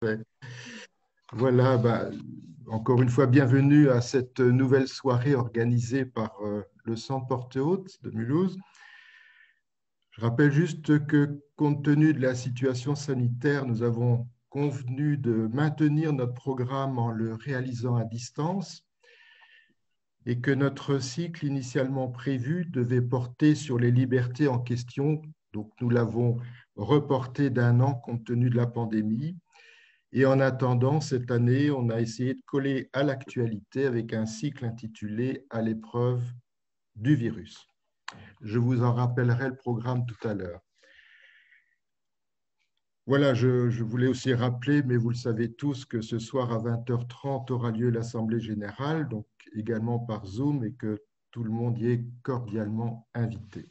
Ouais. Voilà, encore une fois, bienvenue à cette nouvelle soirée organisée par le Centre Porte Haute de Mulhouse. Je rappelle juste que, compte tenu de la situation sanitaire, nous avons convenu de maintenir notre programme en le réalisant à distance et que notre cycle initialement prévu devait porter sur les libertés en question. Donc, nous l'avons reporté d'un an compte tenu de la pandémie. Et en attendant, cette année, on a essayé de coller à l'actualité avec un cycle intitulé À l'épreuve du virus. Je vous en rappellerai le programme tout à l'heure. Voilà, je voulais aussi rappeler, mais vous le savez tous, que ce soir à 20h30 aura lieu l'Assemblée générale, donc également par Zoom, et que tout le monde y est cordialement invité.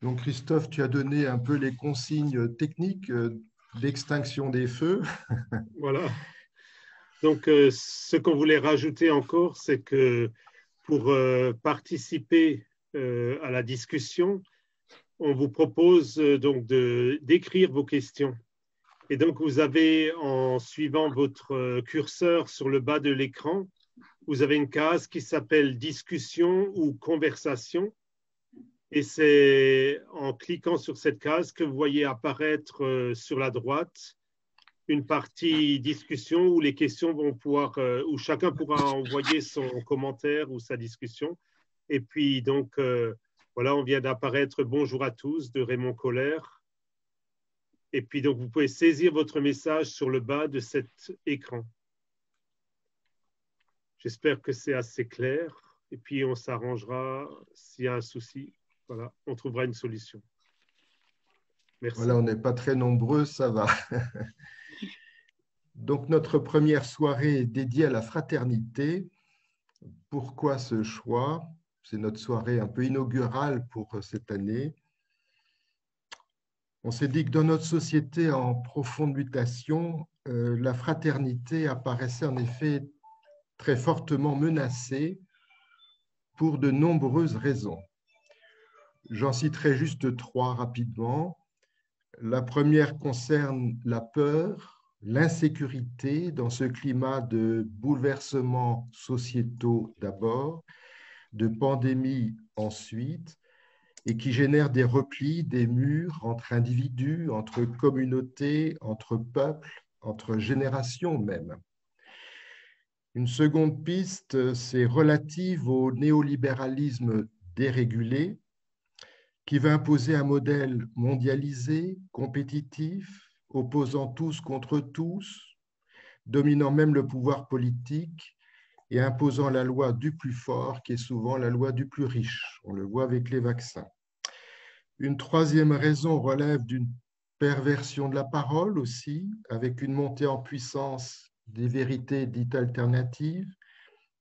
Donc Christophe, tu as donné un peu les consignes techniques d'extinction des feux. Voilà. Donc, ce qu'on voulait rajouter encore, c'est que pour participer à la discussion, on vous propose donc d'écrire vos questions. Et donc, vous avez, en suivant votre curseur sur le bas de l'écran, vous avez une case qui s'appelle discussion ou conversation. Et c'est en cliquant sur cette case que vous voyez apparaître sur la droite une partie discussion où les questions vont pouvoir, où chacun pourra envoyer son commentaire ou sa discussion. Et puis, donc, voilà, on vient d'apparaître Bonjour à tous de Raymond Colère. Et puis, donc, vous pouvez saisir votre message sur le bas de cet écran. J'espère que c'est assez clair. Et puis, on s'arrangera s'il y a un souci. Voilà, on trouvera une solution. Voilà, Merci. on n'est pas très nombreux, ça va. Donc, notre première soirée est dédiée à la fraternité. Pourquoi ce choix? C'est notre soirée un peu inaugurale pour cette année. On s'est dit que dans notre société en profonde mutation, la fraternité apparaissait en effet très fortement menacée pour de nombreuses raisons. J'en citerai juste trois rapidement. La première concerne la peur, l'insécurité dans ce climat de bouleversements sociétaux d'abord, de pandémie ensuite, et qui génère des replis, des murs entre individus, entre communautés, entre peuples, entre générations même. Une seconde piste, c'est relative au néolibéralisme dérégulé, qui va imposer un modèle mondialisé, compétitif, opposant tous contre tous, dominant même le pouvoir politique et imposant la loi du plus fort, qui est souvent la loi du plus riche. On le voit avec les vaccins. Une troisième raison relève d'une perversion de la parole aussi, avec une montée en puissance des vérités dites alternatives,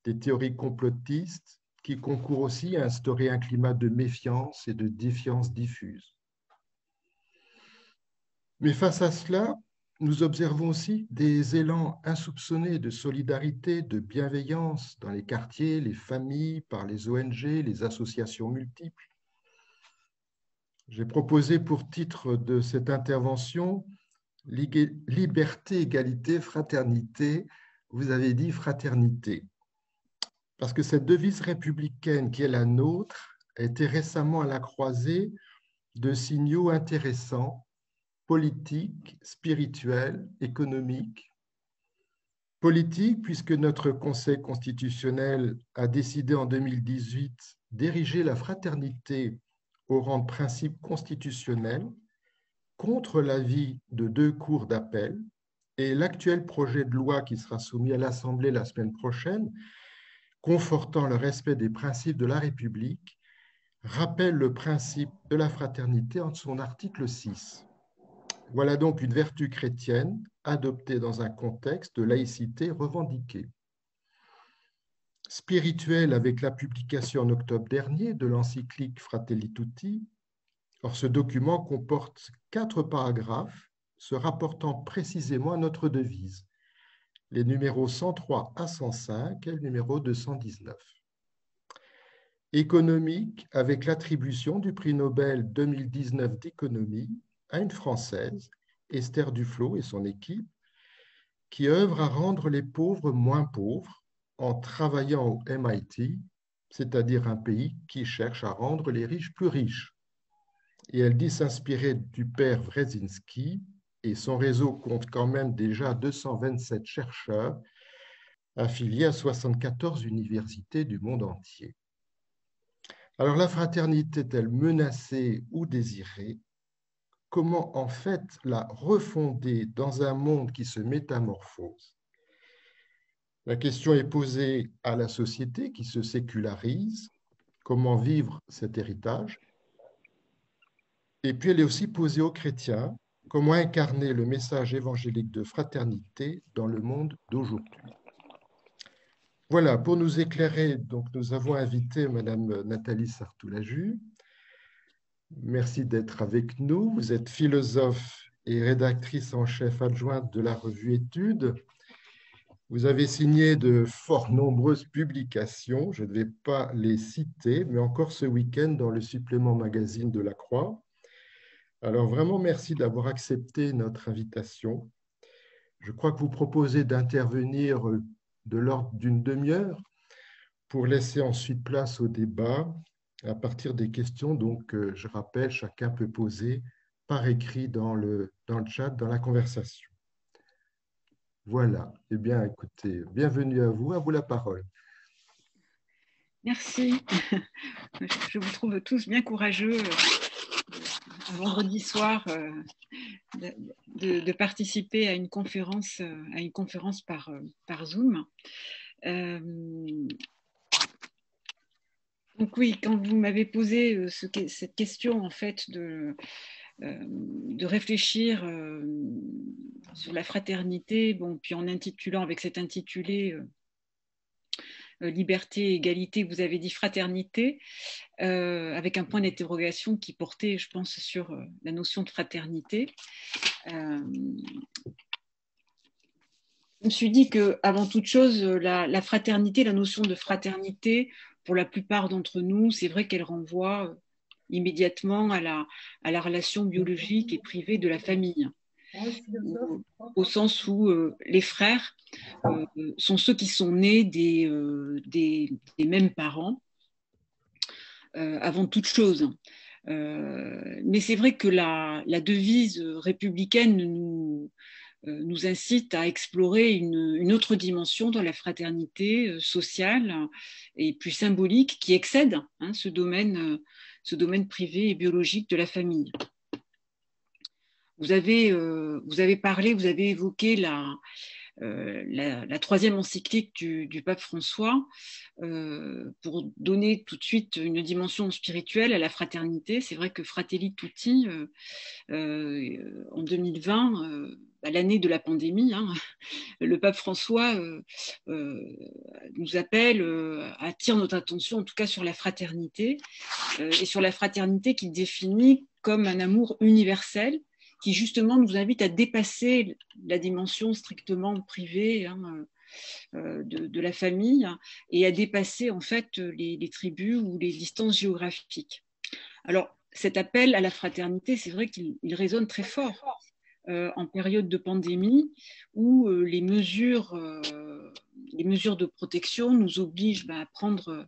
des théories complotistes, qui concourent aussi à instaurer un climat de méfiance et de défiance diffuse. Mais face à cela, nous observons aussi des élans insoupçonnés de solidarité, de bienveillance dans les quartiers, les familles, par les ONG, les associations multiples. J'ai proposé pour titre de cette intervention Liberté, égalité, fraternité. Vous avez dit fraternité. Parce que cette devise républicaine qui est la nôtre a été récemment à la croisée de signaux intéressants, politiques, spirituels, économiques. Politique, puisque notre Conseil constitutionnel a décidé en 2018 d'ériger la fraternité au rang de principe constitutionnel contre l'avis de deux cours d'appel, et l'actuel projet de loi qui sera soumis à l'Assemblée la semaine prochaine, confortant le respect des principes de la République, rappelle le principe de la fraternité en son article 6. Voilà donc une vertu chrétienne adoptée dans un contexte de laïcité revendiquée. Spirituelle avec la publication en octobre dernier de l'encyclique Fratelli Tutti. Or, ce document comporte 4 paragraphes se rapportant précisément à notre devise, les numéros 103 à 105 et le numéro 219. Économique avec l'attribution du prix Nobel 2019 d'économie à une Française, Esther Duflo et son équipe, qui œuvrent à rendre les pauvres moins pauvres en travaillant au MIT, c'est-à-dire un pays qui cherche à rendre les riches plus riches. Et elle dit s'inspirer du père Wresinski, et son réseau compte quand même déjà 227 chercheurs affiliés à 74 universités du monde entier. Alors la fraternité est-elle menacée ou désirée? Comment en fait la refonder dans un monde qui se métamorphose? La question est posée à la société qui se sécularise. Comment vivre cet héritage? Et puis elle est aussi posée aux chrétiens. Comment incarner le message évangélique de fraternité dans le monde d'aujourd'hui? Voilà, pour nous éclairer, donc nous avons invité Madame Nathalie Sartoulaju. Merci d'être avec nous. Vous êtes philosophe et rédactrice en chef adjointe de la revue Études. Vous avez signé de fort nombreuses publications, je ne vais pas les citer, mais encore ce week-end dans le supplément magazine de la Croix. Alors vraiment, merci d'avoir accepté notre invitation. Je crois que vous proposez d'intervenir de l'ordre d'une demi-heure pour laisser ensuite place au débat à partir des questions. Donc, je rappelle, chacun peut poser par écrit dans le chat, dans la conversation. Voilà. Eh bien, écoutez, bienvenue à vous la parole. Merci. Je vous trouve tous bien courageux un vendredi soir de participer à une conférence par Zoom. Donc oui, quand vous m'avez posé cette question en fait de réfléchir sur la fraternité, bon, puis en intitulant avec cet intitulé liberté, égalité, vous avez dit fraternité, avec un point d'interrogation qui portait, je pense, sur la notion de fraternité. Je me suis dit qu'avant toute chose, la fraternité, la notion de fraternité, pour la plupart d'entre nous, c'est vrai qu'elle renvoie immédiatement à la relation biologique et privée de la famille, au sens où les frères sont ceux qui sont nés des mêmes parents avant toute chose. Mais c'est vrai que la devise républicaine nous incite à explorer une autre dimension dans la fraternité sociale et plus symbolique qui excède ce domaine privé et biologique de la famille. Vous avez évoqué la troisième encyclique du pape François pour donner tout de suite une dimension spirituelle à la fraternité. C'est vrai que Fratelli Tutti, en 2020, l'année de la pandémie, le pape François nous appelle, attire notre attention en tout cas sur la fraternité, et sur la fraternité qu'il définit comme un amour universel qui justement nous invite à dépasser la dimension strictement privée de la famille et à dépasser en fait les tribus ou les distances géographiques. Alors cet appel à la fraternité, c'est vrai qu'il résonne très fort en période de pandémie où les mesures de protection nous obligent à prendre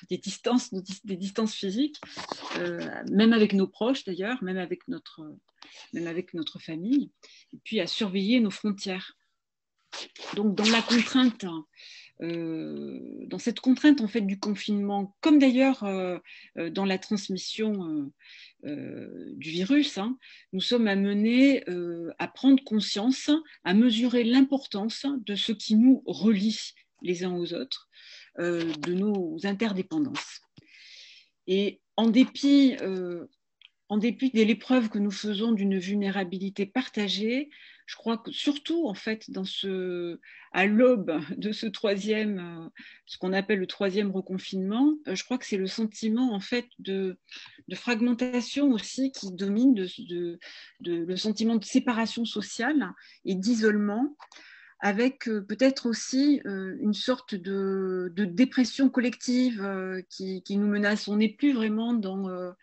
des distances physiques, même avec nos proches d'ailleurs, même avec notre famille, et puis à surveiller nos frontières. Donc dans la contrainte, dans cette contrainte en fait du confinement, comme d'ailleurs dans la transmission du virus, nous sommes amenés à prendre conscience, à mesurer l'importance de ce qui nous relie les uns aux autres, de nos interdépendances. Et en dépit de l'épreuve que nous faisons d'une vulnérabilité partagée, je crois que surtout en fait à l'aube de ce qu'on appelle le troisième reconfinement, je crois que c'est le sentiment en fait de fragmentation aussi qui domine, le sentiment de séparation sociale et d'isolement, avec peut-être aussi une sorte de dépression collective qui nous menace. On n'est plus vraiment dans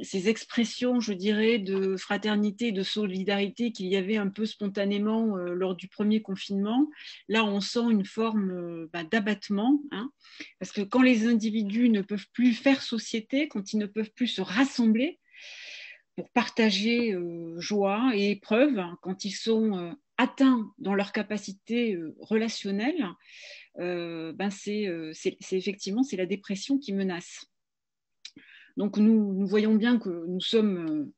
ces expressions, je dirais, de fraternité et de solidarité qu'il y avait un peu spontanément lors du premier confinement, là on sent une forme d'abattement, hein, parce que quand les individus ne peuvent plus faire société, quand ils ne peuvent plus se rassembler pour partager joie et épreuves, hein, quand ils sont atteints dans leur capacité relationnelle, c'est effectivement c'est la dépression qui menace. Donc nous voyons bien que nous sommes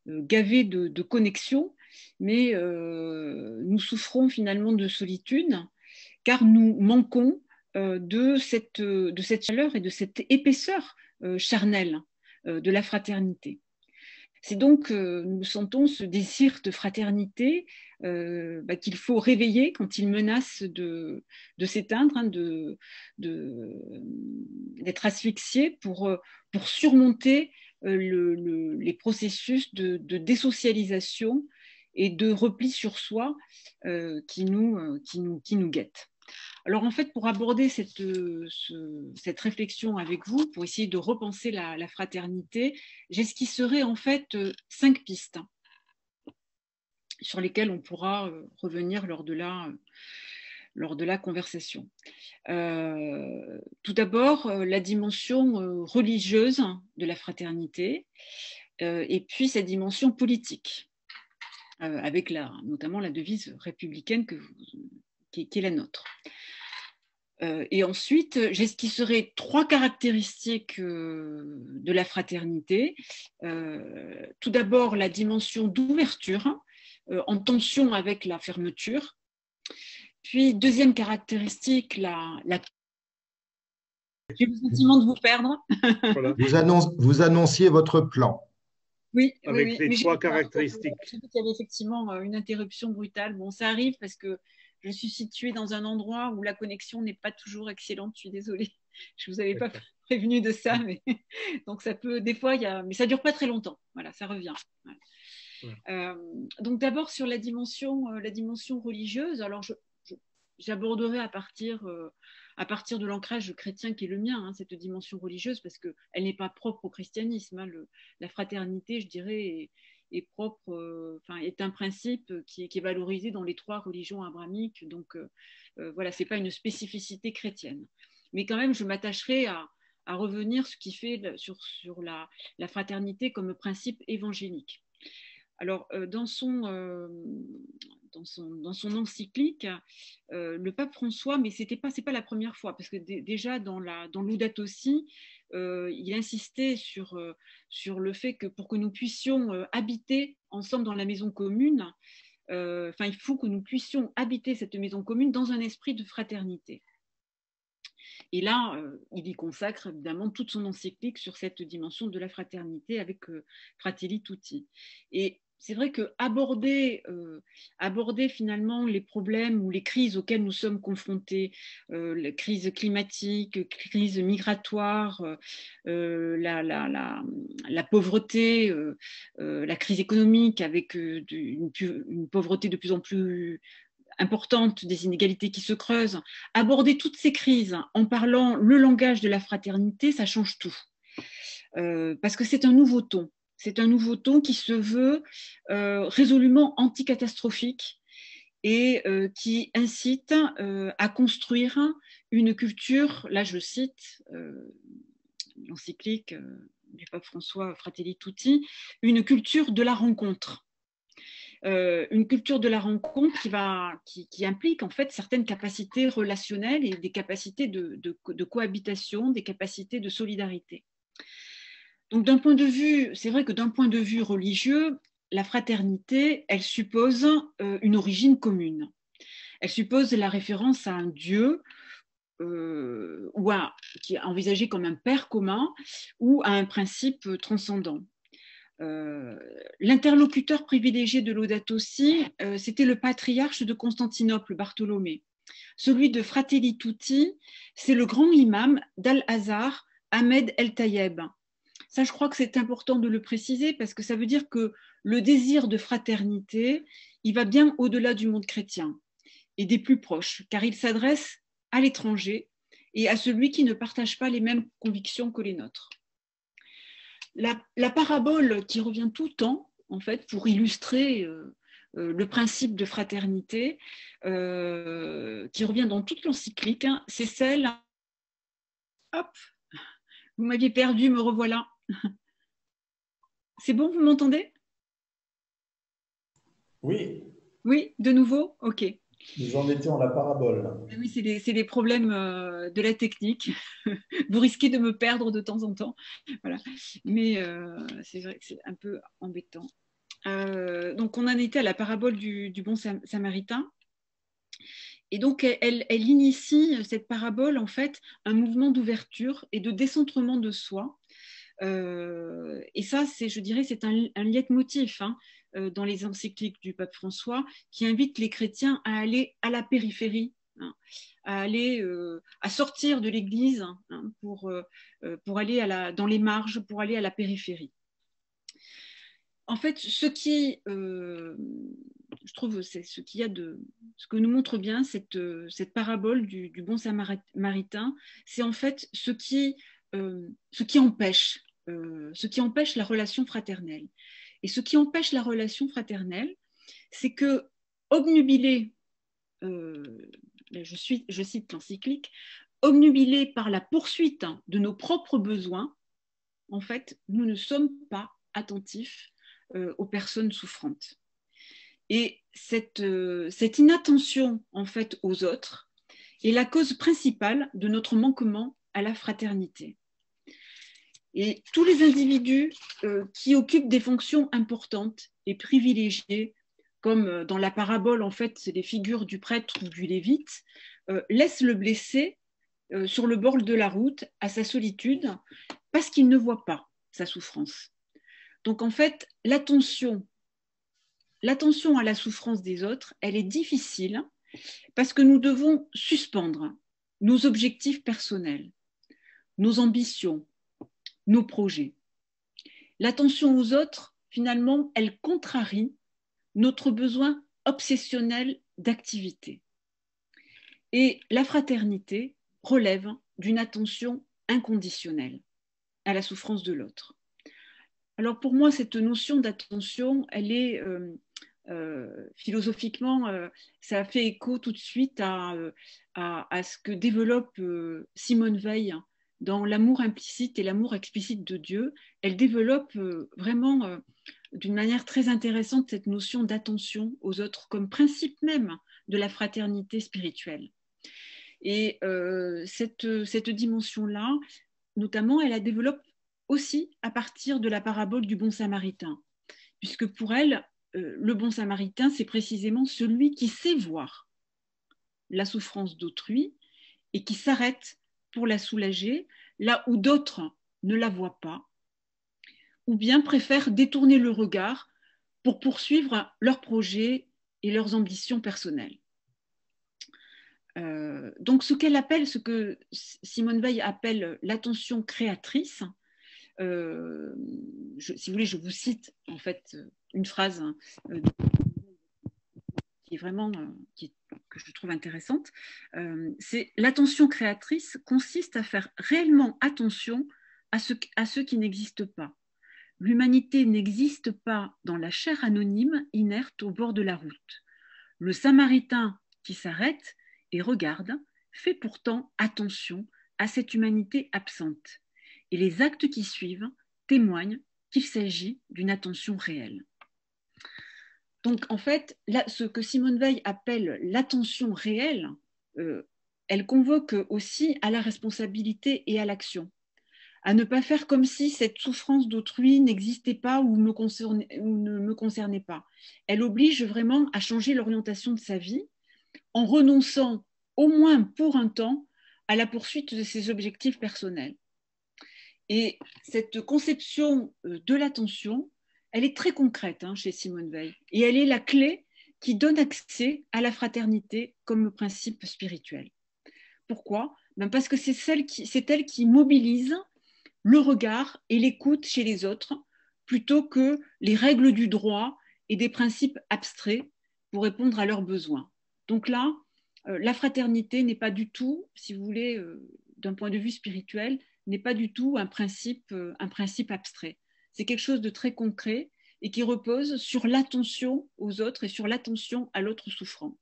gavés de connexion, mais nous souffrons finalement de solitude, car nous manquons de cette chaleur et de cette épaisseur charnelle de la fraternité. C'est donc nous sentons ce désir de fraternité qu'il faut réveiller quand il menace de s'éteindre, hein, d'être asphyxié pour surmonter les processus de désocialisation et de repli sur soi qui nous guettent. Alors en fait, pour aborder cette réflexion avec vous, pour essayer de repenser la fraternité, j'esquisserai en fait 5 pistes sur lesquelles on pourra revenir lors de la conversation. Tout d'abord, la dimension religieuse de la fraternité, et puis sa dimension politique, avec notamment la devise républicaine qui est la nôtre. Et ensuite, j'esquisserai 3 caractéristiques de la fraternité. Tout d'abord, la dimension d'ouverture, en tension avec la fermeture. Puis, deuxième caractéristique, j'ai le sentiment de vous perdre. Voilà. Vous annonciez votre plan. Oui, avec oui. les 3 caractéristiques. J'ai vu qu'il y avait effectivement une interruption brutale. Bon, ça arrive parce que je suis située dans un endroit où la connexion n'est pas toujours excellente. Je suis désolée. Je ne vous avais pas prévenu de ça. Mais donc, ça peut, des fois, mais ça ne dure pas très longtemps. Voilà, ça revient. Voilà. Donc, d'abord, sur la dimension religieuse, alors j'aborderai à partir de l'ancrage chrétien qui est le mien, hein, cette dimension religieuse, parce qu'elle n'est pas propre au christianisme. Hein, la fraternité, je dirais, est propre, est un principe qui est valorisé dans les 3 religions abrahamiques. Donc voilà, ce n'est pas une spécificité chrétienne. Mais quand même, je m'attacherai à revenir ce qui fait sur la fraternité comme principe évangélique. Alors, dans son encyclique, le pape François, mais c'est pas la première fois, parce que déjà dans Laudato Si, il insistait sur le fait que pour que nous puissions habiter ensemble dans la maison commune, il faut que nous puissions habiter cette maison commune dans un esprit de fraternité. Et là, il y consacre évidemment toute son encyclique sur cette dimension de la fraternité avec Fratelli Tutti. Et c'est vrai qu'aborder finalement les problèmes ou les crises auxquelles nous sommes confrontés, la crise climatique, crise migratoire, la pauvreté, la crise économique avec une pauvreté de plus en plus importante, des inégalités qui se creusent, aborder toutes ces crises en parlant le langage de la fraternité, ça change tout. Parce que c'est un nouveau ton. C'est un nouveau ton qui se veut résolument anticatastrophique et qui incite à construire une culture, là je cite l'encyclique du pape François Fratelli Tutti, une culture de la rencontre. Une culture de la rencontre qui implique en fait certaines capacités relationnelles et des capacités de cohabitation, des capacités de solidarité. Donc c'est vrai que d'un point de vue religieux, la fraternité, elle suppose une origine commune. Elle suppose la référence à un Dieu qui est envisagé comme un père commun ou à un principe transcendant. L'interlocuteur privilégié de Laudato Si, c'était le patriarche de Constantinople, Bartholomée. Celui de Fratelli Tutti, c'est le grand imam d'Al-Azhar, Ahmed El-Tayeb. Ça, je crois que c'est important de le préciser parce que ça veut dire que le désir de fraternité, il va bien au-delà du monde chrétien et des plus proches, car il s'adresse à l'étranger et à celui qui ne partage pas les mêmes convictions que les nôtres. la parabole qui revient tout le temps, en fait, pour illustrer le principe de fraternité, qui revient dans toute l'encyclique, hein, c'est celle... Hop, vous m'aviez perdu, me revoilà. C'est bon, vous m'entendez? Oui. Oui, de nouveau? Ok. Nous en étions à la parabole. Oui, c'est des problèmes de la technique. Vous risquez de me perdre de temps en temps. Voilà. Mais c'est vrai que c'est un peu embêtant. Donc, on en était à la parabole du bon samaritain. Et donc, elle initie, cette parabole, en fait, un mouvement d'ouverture et de décentrement de soi. Et ça, je dirais, c'est un leitmotiv, hein, dans les encycliques du pape François, qui invite les chrétiens à aller à la périphérie, hein, à sortir de l'Église, hein, pour aller dans les marges, pour aller à la périphérie. En fait, je trouve, c'est ce que nous montre bien cette parabole du bon samaritain, c'est en fait ce qui empêche la relation fraternelle. Et ce qui empêche la relation fraternelle, c'est que, obnubilé, je cite l'encyclique, obnubilé par la poursuite de nos propres besoins, en fait, nous ne sommes pas attentifs aux personnes souffrantes. Et cette inattention, en fait, aux autres est la cause principale de notre manquement à la fraternité. Et tous les individus qui occupent des fonctions importantes et privilégiées, comme dans la parabole, en fait, c'est les figures du prêtre ou du lévite, laissent le blessé sur le bord de la route à sa solitude parce qu'il ne voit pas sa souffrance. Donc, en fait, l'attention à la souffrance des autres, elle est difficile parce que nous devons suspendre nos objectifs personnels, nos ambitions, nos projets. L'attention aux autres, finalement, elle contrarie notre besoin obsessionnel d'activité. Et la fraternité relève d'une attention inconditionnelle à la souffrance de l'autre. Alors pour moi, cette notion d'attention, elle est philosophiquement, ça fait écho tout de suite à ce que développe Simone Weil dans l'amour implicite et l'amour explicite de Dieu. Elle développe vraiment d'une manière très intéressante cette notion d'attention aux autres comme principe même de la fraternité spirituelle. Et cette dimension-là, notamment, elle la développe aussi à partir de la parabole du bon samaritain, puisque pour elle, le bon samaritain, c'est précisément celui qui sait voir la souffrance d'autrui et qui s'arrête pour la soulager, là où d'autres ne la voient pas, ou bien préfèrent détourner le regard pour poursuivre leurs projets et leurs ambitions personnelles. Donc ce que Simone Weil appelle l'attention créatrice, si vous voulez, je vous cite en fait une phrase qui est vraiment que je trouve intéressante. C'est l'attention créatrice consiste à faire réellement attention à ceux qui n'existent pas. L'humanité n'existe pas dans la chair anonyme inerte au bord de la route. Le Samaritain qui s'arrête et regarde fait pourtant attention à cette humanité absente. Et les actes qui suivent témoignent qu'il s'agit d'une attention réelle. Donc, en fait, là, ce que Simone Weil appelle l'attention réelle, elle convoque aussi à la responsabilité et à l'action, à ne pas faire comme si cette souffrance d'autrui n'existait pas ou ne me concernait pas. Elle oblige vraiment à changer l'orientation de sa vie en renonçant, au moins pour un temps, à la poursuite de ses objectifs personnels. Et cette conception de l'attention, elle est très concrète chez Simone Weil. Et elle est la clé qui donne accès à la fraternité comme principe spirituel. Pourquoi ? Parce que c'est elle qui mobilise le regard et l'écoute chez les autres, plutôt que les règles du droit et des principes abstraits pour répondre à leurs besoins. Donc là, la fraternité n'est pas du tout, si vous voulez, d'un point de vue spirituel, n'est pas du tout un principe abstrait. c'est quelque chose de très concret et qui repose sur l'attention aux autres et sur l'attention à l'autre souffrant.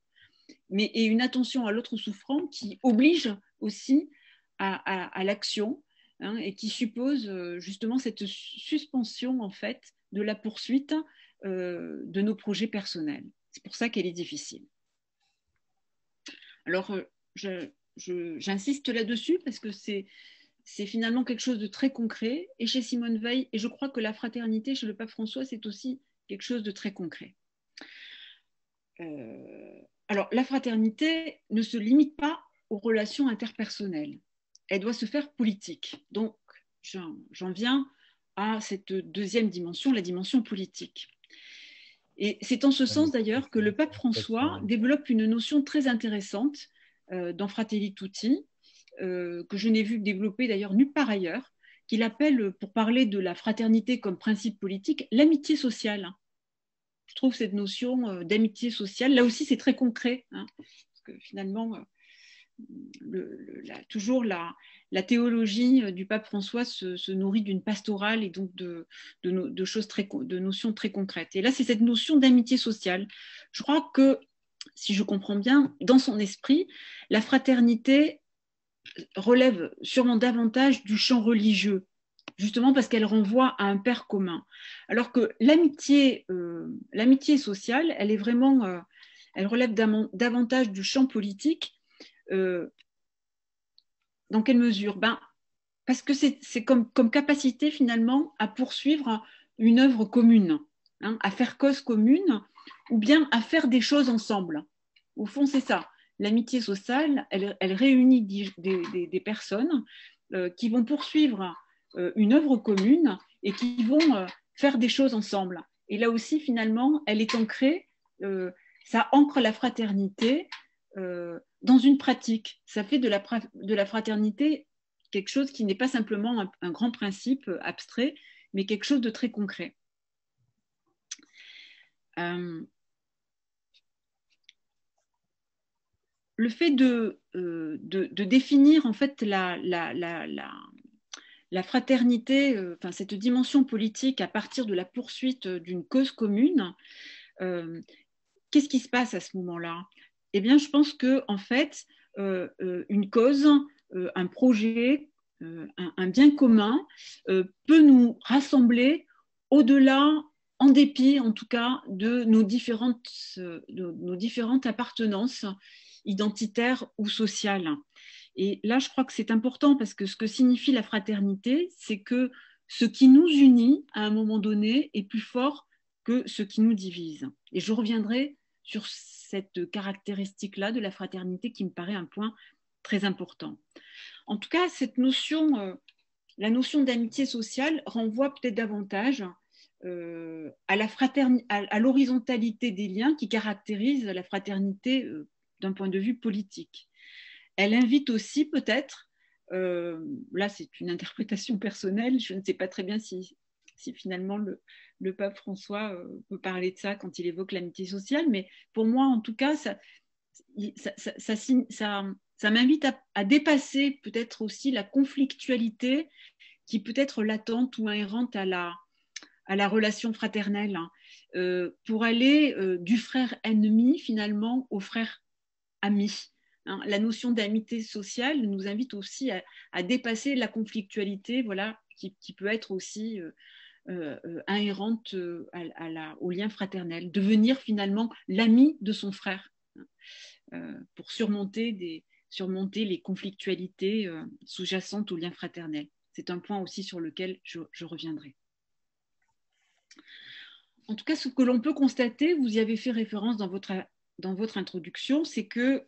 Et une attention à l'autre souffrant qui oblige aussi à l'action, hein, et qui suppose justement cette suspension en fait de la poursuite de nos projets personnels. C'est pour ça qu'elle est difficile. Alors, j'insiste là-dessus parce que c'est finalement quelque chose de très concret, et chez Simone Veil, et je crois que la fraternité chez le pape François, c'est aussi quelque chose de très concret. Alors, la fraternité ne se limite pas aux relations interpersonnelles, elle doit se faire politique. Donc, j'en viens à cette deuxième dimension, la dimension politique. Et c'est en ce sens d'ailleurs que le pape François développe une notion très intéressante dans Fratelli Tutti, que je n'ai vu développer d'ailleurs nulle part ailleurs, qu'il appelle, pour parler de la fraternité comme principe politique, l'amitié sociale. Je trouve cette notion d'amitié sociale, là aussi c'est très concret, hein, parce que finalement, toujours la théologie du pape François se nourrit d'une pastorale et donc de notions très concrètes. Et là, c'est cette notion d'amitié sociale. Je crois que, si je comprends bien, dans son esprit, la fraternité relève sûrement davantage du champ religieux, justement parce qu'elle renvoie à un père commun. Alors que l'amitié sociale, elle est vraiment, elle relève davantage du champ politique. Dans quelle mesure? Parce que c'est comme capacité finalement à poursuivre une œuvre commune, hein, à faire cause commune, ou bien à faire des choses ensemble. Au fond, c'est ça. L'amitié sociale, elle réunit des personnes qui vont poursuivre une œuvre commune et qui vont faire des choses ensemble. Et là aussi, finalement, elle est ancrée, ça ancre la fraternité dans une pratique. Ça fait de la fraternité quelque chose qui n'est pas simplement un grand principe abstrait, mais quelque chose de très concret. Le fait de définir en fait la fraternité, cette dimension politique à partir de la poursuite d'une cause commune, qu'est-ce qui se passe à ce moment-là? Eh bien, je pense que en fait, une cause, un projet, un bien commun peut nous rassembler au-delà, en dépit en tout cas, de nos différentes appartenances identitaires ou sociales. Et là, je crois que c'est important parce que ce que signifie la fraternité, c'est que ce qui nous unit à un moment donné est plus fort que ce qui nous divise. Et je reviendrai sur cette caractéristique-là de la fraternité qui me paraît un point très important. En tout cas, cette notion, la notion d'amitié sociale renvoie peut-être davantage à l'horizontalité des liens qui caractérise la fraternité d'un point de vue politique. Elle invite aussi peut-être, là c'est une interprétation personnelle, je ne sais pas très bien si finalement le pape François peut parler de ça quand il évoque l'amitié sociale, mais pour moi en tout cas, ça m'invite à dépasser peut-être aussi la conflictualité qui peut être latente ou inhérente à la relation fraternelle, hein, pour aller du frère ennemi finalement au frère ami. Hein. La notion d'amitié sociale nous invite aussi à dépasser la conflictualité, voilà, qui peut être aussi inhérente au lien fraternel, devenir finalement l'ami de son frère, pour surmonter les conflictualités sous-jacentes au lien fraternel. C'est un point aussi sur lequel je reviendrai. En tout cas, ce que l'on peut constater, vous y avez fait référence dans votre introduction, c'est que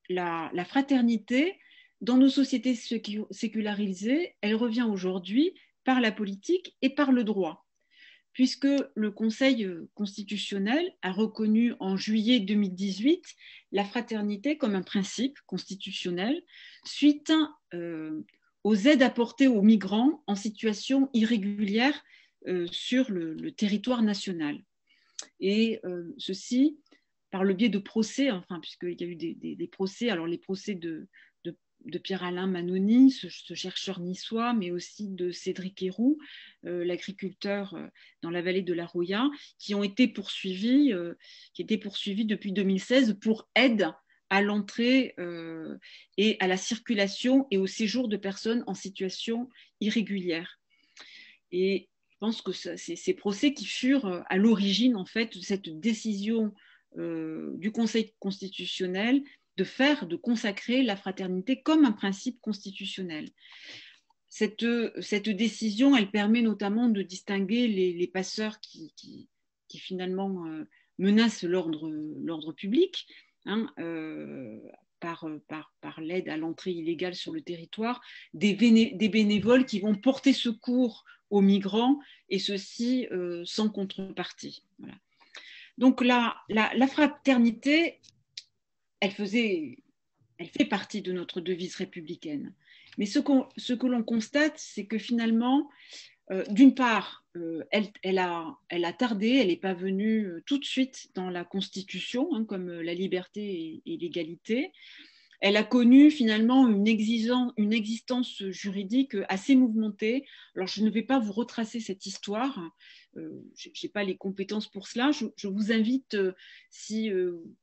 la fraternité, dans nos sociétés sécularisées, elle revient aujourd'hui par la politique et par le droit, puisque le Conseil constitutionnel a reconnu en juillet 2018 la fraternité comme un principe constitutionnel suite aux aides apportées aux migrants en situation irrégulière sur le territoire national. Et ceci par le biais de procès, enfin, puisqu'il y a eu des procès, alors les procès de Pierre-Alain Manoni, ce chercheur niçois, mais aussi de Cédric Héroux, l'agriculteur dans la vallée de la Roya, qui étaient poursuivis depuis 2016 pour aide à l'entrée et à la circulation et au séjour de personnes en situation irrégulière. Et je pense que c'est ces procès qui furent à l'origine en fait de cette décision du Conseil constitutionnel de consacrer la fraternité comme un principe constitutionnel. Cette décision, elle permet notamment de distinguer les passeurs qui finalement menacent l'ordre public, hein, par l'aide à l'entrée illégale sur le territoire, des bénévoles qui vont porter secours aux migrants, et ceci sans contrepartie. Voilà. Donc la fraternité, elle fait partie de notre devise républicaine. Mais ce que l'on constate, c'est que finalement, d'une part, elle a tardé, elle n'est pas venue tout de suite dans la Constitution, hein, comme la liberté et l'égalité. Elle a connu finalement une existence juridique assez mouvementée. Alors, je ne vais pas vous retracer cette histoire. Je n'ai pas les compétences pour cela. Je vous invite,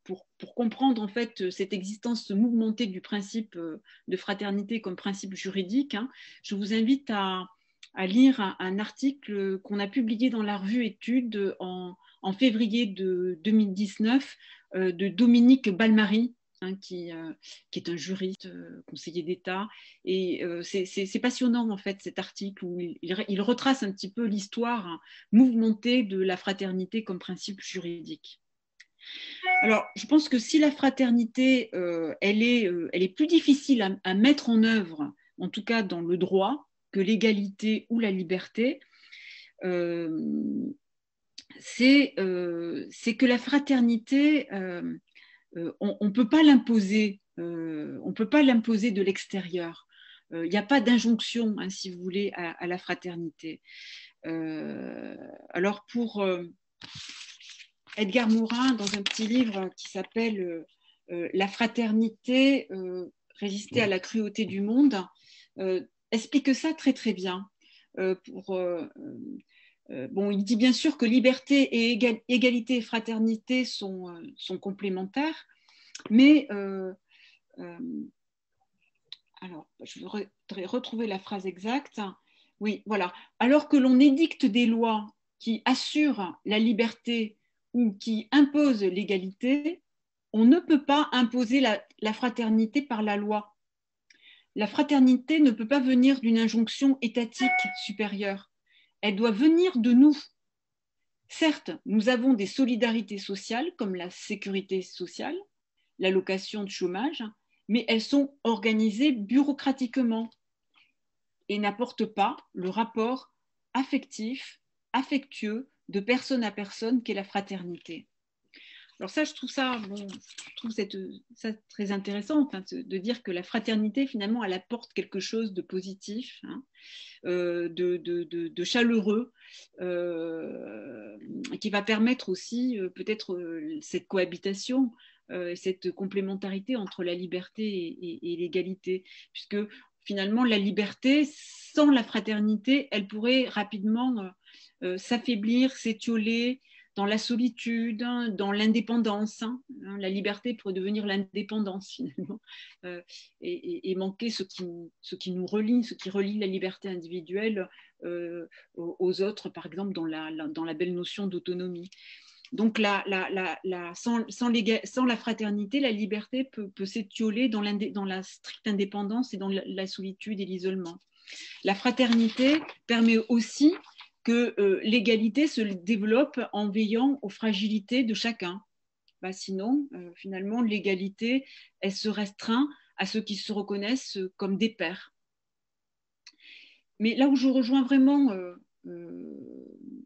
pour comprendre en fait cette existence mouvementée du principe de fraternité comme principe juridique, hein, je vous invite à lire un article qu'on a publié dans la revue Études en février de 2019 de Dominique Balmary, hein, qui est un juriste, conseiller d'État. Et c'est passionnant, en fait, cet article où il retrace un petit peu l'histoire mouvementée de la fraternité comme principe juridique. Alors, je pense que si la fraternité, elle est plus difficile à mettre en œuvre, en tout cas dans le droit, que l'égalité ou la liberté, c'est que la fraternité, on ne peut pas l'imposer, de l'extérieur. Il n'y a pas d'injonction, hein, si vous voulez, à la fraternité. Alors pour Edgar Morin, dans un petit livre qui s'appelle La fraternité, résister à la cruauté du monde, explique ça très très bien. Il dit bien sûr que liberté et égalité et fraternité sont complémentaires, mais alors je voudrais retrouver la phrase exacte. Oui, voilà. Alors que l'on édicte des lois qui assurent la liberté ou qui imposent l'égalité, on ne peut pas imposer la fraternité par la loi. La fraternité ne peut pas venir d'une injonction étatique supérieure. Elle doit venir de nous. Certes, nous avons des solidarités sociales comme la sécurité sociale, l'allocation de chômage, mais elles sont organisées bureaucratiquement et n'apportent pas le rapport affectueux de personne à personne qu'est la fraternité. Alors ça, je trouve ça très intéressant, enfin, de dire que la fraternité, finalement, elle apporte quelque chose de positif, hein, de chaleureux, qui va permettre aussi peut-être cette cohabitation, cette complémentarité entre la liberté et l'égalité, puisque finalement, la liberté, sans la fraternité, elle pourrait rapidement s'affaiblir, s'étioler, dans la solitude, dans l'indépendance. La liberté pourrait devenir l'indépendance finalement, et manquer ce qui nous relie, ce qui relie la liberté individuelle aux autres, par exemple dans la belle notion d'autonomie. Donc sans la fraternité, la liberté peut s'étioler dans la stricte indépendance et dans la solitude et l'isolement. La fraternité permet aussi que l'égalité se développe en veillant aux fragilités de chacun. Sinon, finalement, l'égalité, elle se restreint à ceux qui se reconnaissent comme des pairs. Mais là où je rejoins vraiment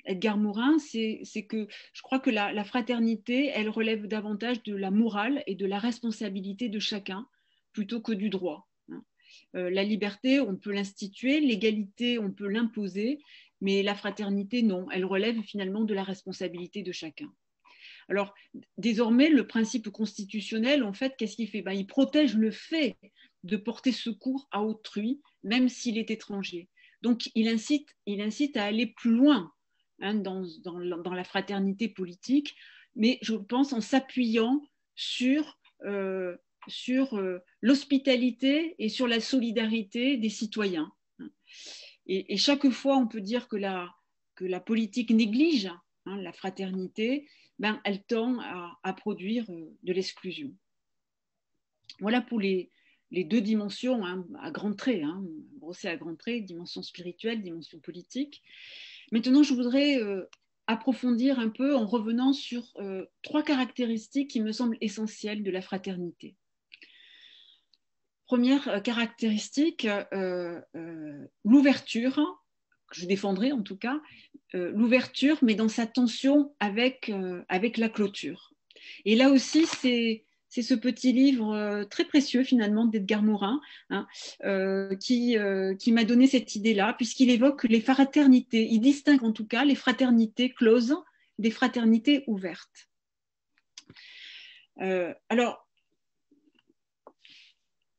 Edgar Morin, c'est que je crois que la fraternité, elle relève davantage de la morale et de la responsabilité de chacun plutôt que du droit. La liberté, on peut l'instituer, l'égalité, on peut l'imposer, mais la fraternité, non, elle relève finalement de la responsabilité de chacun. Alors, désormais, le principe constitutionnel, en fait, qu'est-ce qu'il fait ? Il protège le fait de porter secours à autrui, même s'il est étranger. Donc, il incite à aller plus loin dans la fraternité politique, mais je pense en s'appuyant sur l'hospitalité et sur la solidarité des citoyens. Et chaque fois, on peut dire que la politique néglige la fraternité, elle tend à produire de l'exclusion. Voilà pour les deux dimensions à grands traits, brossées à grands traits, dimension spirituelle, dimension politique. Maintenant, je voudrais approfondir un peu en revenant sur 3 caractéristiques qui me semblent essentielles de la fraternité. Première caractéristique, l'ouverture, que je défendrai en tout cas, l'ouverture, mais dans sa tension avec la clôture. Et là aussi, c'est ce petit livre très précieux finalement d'Edgar Morin qui m'a donné cette idée-là, puisqu'il évoque les fraternités, il distingue en tout cas les fraternités closes des fraternités ouvertes. Alors,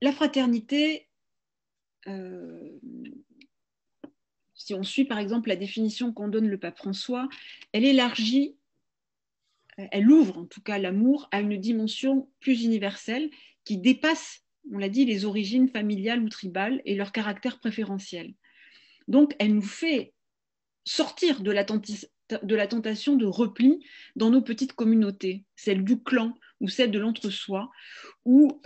la fraternité, si on suit par exemple la définition qu'en donne le pape François, elle élargit, elle ouvre en tout cas l'amour à une dimension plus universelle qui dépasse, on l'a dit, les origines familiales ou tribales et leur caractère préférentiel. Donc elle nous fait sortir de la tentation de repli dans nos petites communautés, celle du clan ou celle de l'entre-soi, où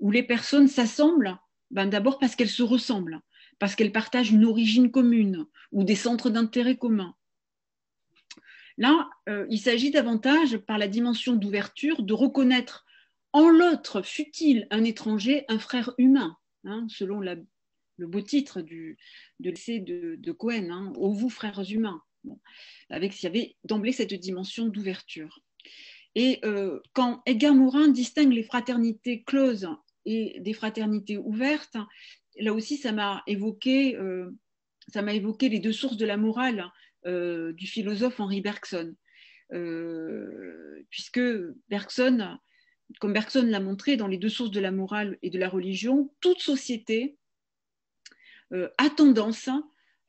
les personnes s'assemblent d'abord parce qu'elles se ressemblent, parce qu'elles partagent une origine commune ou des centres d'intérêt communs. Là, il s'agit davantage, par la dimension d'ouverture, de reconnaître en l'autre, fût-il un étranger, un frère humain, selon le beau titre de l'essai de Cohen, Ô vous frères humains, il y avait d'emblée cette dimension d'ouverture. Et quand Edgar Morin distingue les fraternités closes et des fraternités ouvertes, là aussi ça m'a évoqué les 2 sources de la morale du philosophe Henri Bergson, puisque Bergson, comme Bergson l'a montré dans les 2 sources de la morale et de la religion, toute société a tendance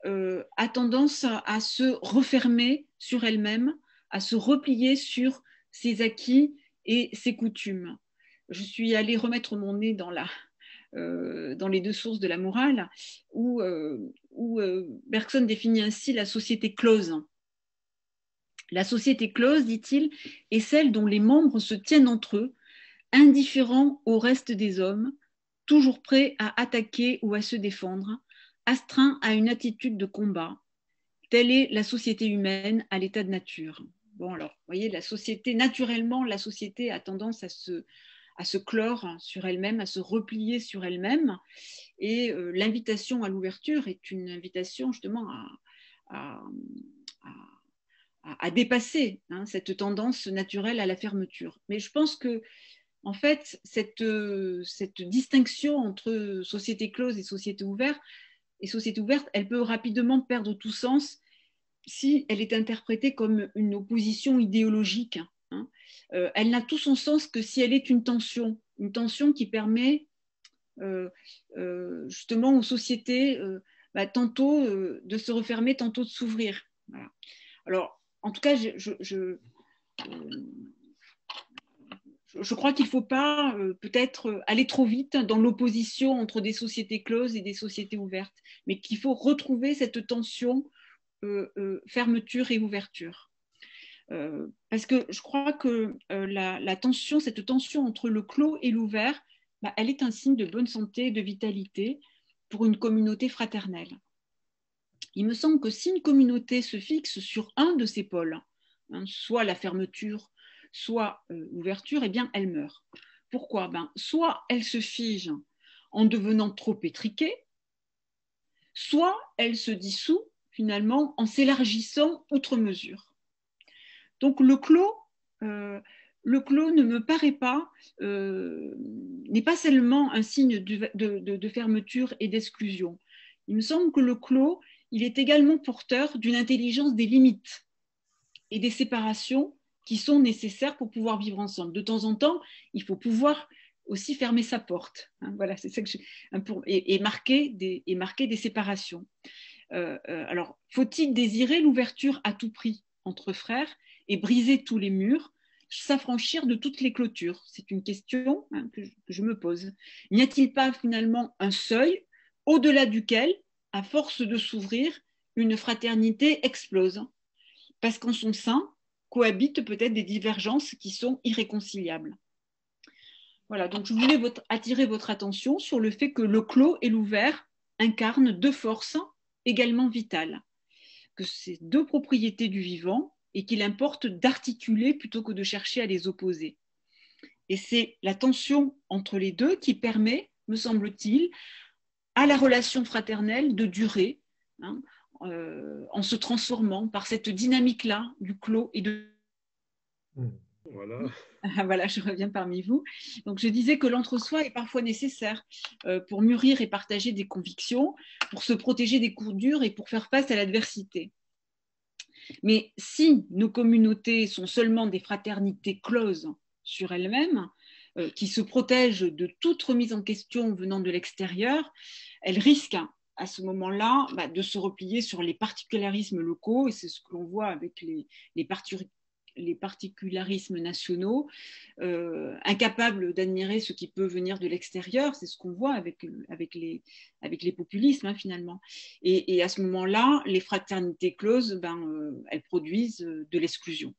à se refermer sur elle-même, à se replier sur ses acquis et ses coutumes. Je suis allée remettre mon nez dans les 2 sources de la morale, où Bergson définit ainsi la société close. La société close, dit-il, est celle dont les membres se tiennent entre eux, indifférents au reste des hommes, toujours prêts à attaquer ou à se défendre, astreints à une attitude de combat. Telle est la société humaine à l'état de nature. Bon, alors, vous voyez, naturellement, la société a tendance à se clore sur elle-même, à se replier sur elle-même. Et l'invitation à l'ouverture est une invitation justement à dépasser cette tendance naturelle à la fermeture. Mais je pense que, en fait, cette distinction entre société close et société ouverte, elle peut rapidement perdre tout sens si elle est interprétée comme une opposition idéologique. Elle n'a tout son sens que si elle est une tension qui permet justement aux sociétés tantôt de se refermer, tantôt de s'ouvrir. Voilà. Alors, en tout cas, je crois qu'il ne faut pas peut-être aller trop vite dans l'opposition entre des sociétés closes et des sociétés ouvertes, mais qu'il faut retrouver cette tension fermeture et ouverture. Parce que je crois que cette tension entre le clos et l'ouvert, elle est un signe de bonne santé et de vitalité pour une communauté fraternelle. Il me semble que si une communauté se fixe sur un de ces pôles, soit la fermeture, soit l'ouverture, eh bien elle meurt. Pourquoi ? Soit elle se fige en devenant trop étriquée, soit elle se dissout finalement en s'élargissant outre mesure. Donc le clos ne me paraît pas, n'est pas seulement un signe de fermeture et d'exclusion. Il me semble que le clos, il est également porteur d'une intelligence des limites et des séparations qui sont nécessaires pour pouvoir vivre ensemble. De temps en temps, il faut pouvoir aussi fermer sa porte. Hein, voilà, c'est ça que et marquer des séparations. Alors, faut-il désirer l'ouverture à tout prix entre frères et briser tous les murs, s'affranchir de toutes les clôtures? C'est une question, hein, que je me pose. N'y a-t-il pas finalement un seuil au-delà duquel, à force de s'ouvrir, une fraternité explose? Parce qu'en son sein cohabitent peut-être des divergences qui sont irréconciliables. Voilà, donc je voulais attirer votre attention sur le fait que le clos et l'ouvert incarnent deux forces également vitales, que c'est deux propriétés du vivant et qu'il importe d'articuler plutôt que de chercher à les opposer. Et c'est la tension entre les deux qui permet, me semble-t-il, à la relation fraternelle de durer, hein, en se transformant par cette dynamique-là du clos et de... Voilà. Voilà, je reviens parmi vous. Donc, je disais que l'entre-soi est parfois nécessaire pour mûrir et partager des convictions, pour se protéger des coups durs et pour faire face à l'adversité. Mais si nos communautés sont seulement des fraternités closes sur elles-mêmes, qui se protègent de toute remise en question venant de l'extérieur, elles risquent à ce moment-là de se replier sur les particularismes locaux, et c'est ce que l'on voit avec les particularismes nationaux, incapables d'admirer ce qui peut venir de l'extérieur. C'est ce qu'on voit avec les populismes, hein, finalement. Et à ce moment-là, les fraternités closes, elles produisent de l'exclusion.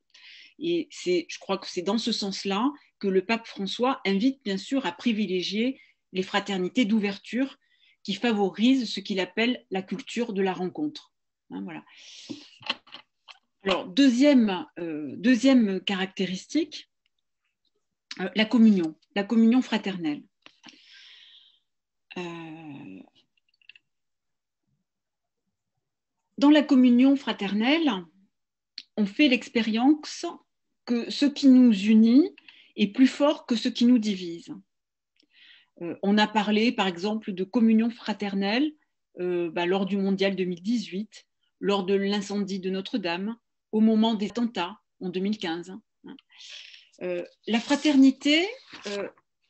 Et je crois que c'est dans ce sens-là que le pape François invite bien sûr à privilégier les fraternités d'ouverture qui favorisent ce qu'il appelle la culture de la rencontre. Hein, voilà. Alors, deuxième caractéristique, la communion fraternelle. Dans la communion fraternelle, on fait l'expérience que ce qui nous unit est plus fort que ce qui nous divise. On a parlé, par exemple, de communion fraternelle lors du Mondial 2018, lors de l'incendie de Notre-Dame, au moment des attentats en 2015. La fraternité,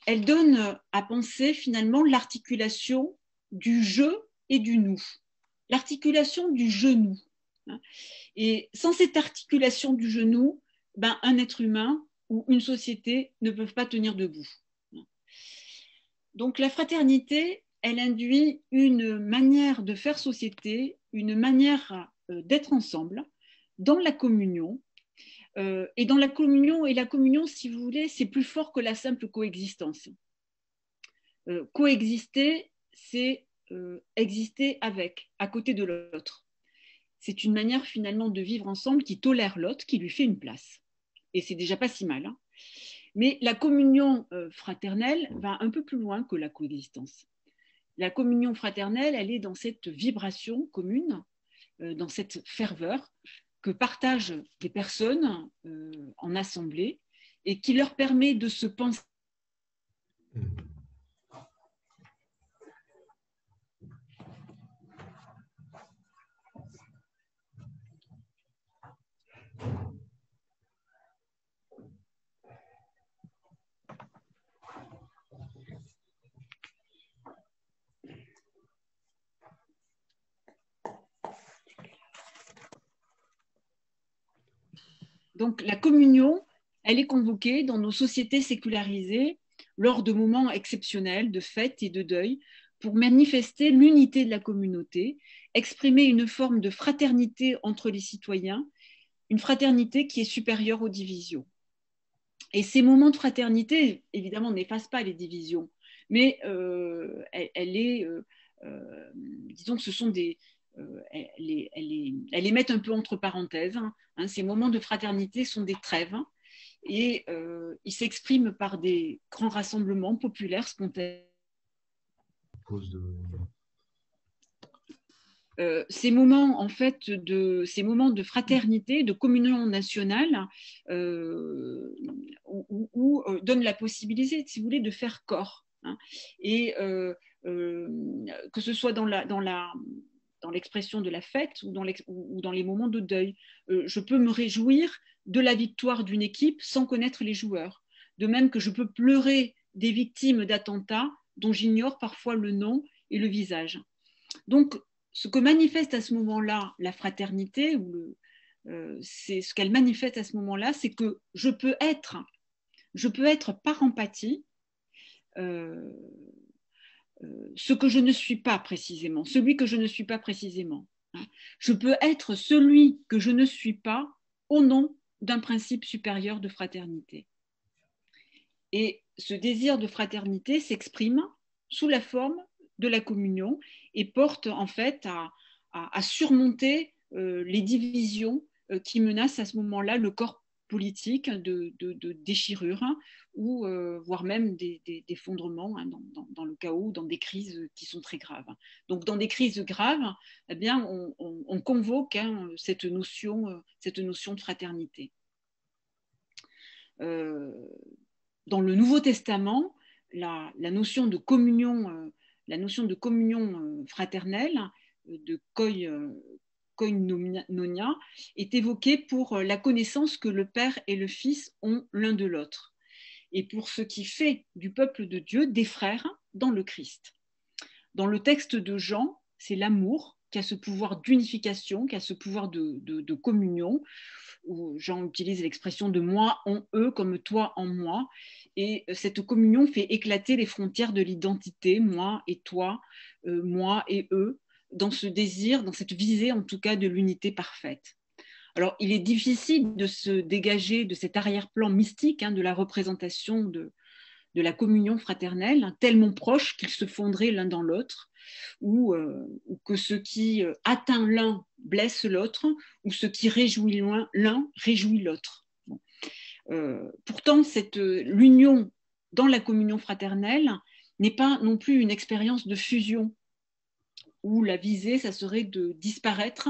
elle donne à penser finalement l'articulation du je et du nous, l'articulation du je-nous. Et sans cette articulation du je-nous, un être humain ou une société ne peuvent pas tenir debout. Donc la fraternité, elle induit une manière de faire société, une manière d'être ensemble, dans la communion. Et dans la communion, si vous voulez, c'est plus fort que la simple coexistence. Coexister, c'est exister avec, à côté de l'autre. C'est une manière finalement de vivre ensemble qui tolère l'autre, qui lui fait une place. Et c'est déjà pas si mal. Hein. Mais la communion fraternelle va un peu plus loin que la coexistence. La communion fraternelle, elle est dans cette vibration commune, dans cette ferveur que partagent des personnes en assemblée et qui leur permet de se penser. Donc la communion, elle est convoquée dans nos sociétés sécularisées lors de moments exceptionnels de fête et de deuil pour manifester l'unité de la communauté, exprimer une forme de fraternité entre les citoyens, une fraternité qui est supérieure aux divisions. Et ces moments de fraternité, évidemment, n'effacent pas les divisions, mais disons que ce sont des... elles les mettent un peu entre parenthèses. Hein. Ces moments de fraternité sont des trêves et ils s'expriment par des grands rassemblements populaires spontanés. Ces moments en fait ces moments de fraternité, de communion nationale, donnent la possibilité, si vous voulez, de faire corps. Hein. Et que ce soit dans l'expression de la fête ou dans les moments de deuil. Je peux me réjouir de la victoire d'une équipe sans connaître les joueurs. De même que je peux pleurer des victimes d'attentats dont j'ignore parfois le nom et le visage. Donc, ce que manifeste à ce moment-là la fraternité, c'est ce qu'elle manifeste à ce moment-là, c'est que je peux être par empathie ce que je ne suis pas précisément, celui que je ne suis pas précisément. Je peux être celui que je ne suis pas au nom d'un principe supérieur de fraternité. Et ce désir de fraternité s'exprime sous la forme de la communion et porte en fait à surmonter les divisions qui menacent à ce moment-là le corps politique de déchirure ou voire même d'effondrement dans le chaos, dans des crises qui sont très graves. Donc dans des crises graves, eh bien, on convoque cette notion de fraternité. Dans le Nouveau Testament, la notion de communion fraternelle, de koinonia, est évoquée pour la connaissance que le Père et le Fils ont l'un de l'autre, et pour ce qui fait du peuple de Dieu des frères dans le Christ. Dans le texte de Jean, c'est l'amour qui a ce pouvoir d'unification, qui a ce pouvoir de communion, où Jean utilise l'expression de moi en eux comme toi en moi, et cette communion fait éclater les frontières de l'identité, moi et toi, moi et eux, dans ce désir, dans cette visée en tout cas de l'unité parfaite. Alors il est difficile de se dégager de cet arrière-plan mystique de la représentation de la communion fraternelle, tellement proche qu'ils se fondraient l'un dans l'autre, ou que ce qui atteint l'un blesse l'autre, ou ce qui réjouit l'un réjouit l'autre. Bon. Pourtant, l'union dans la communion fraternelle n'est pas non plus une expérience de fusion, où la visée, ça serait de disparaître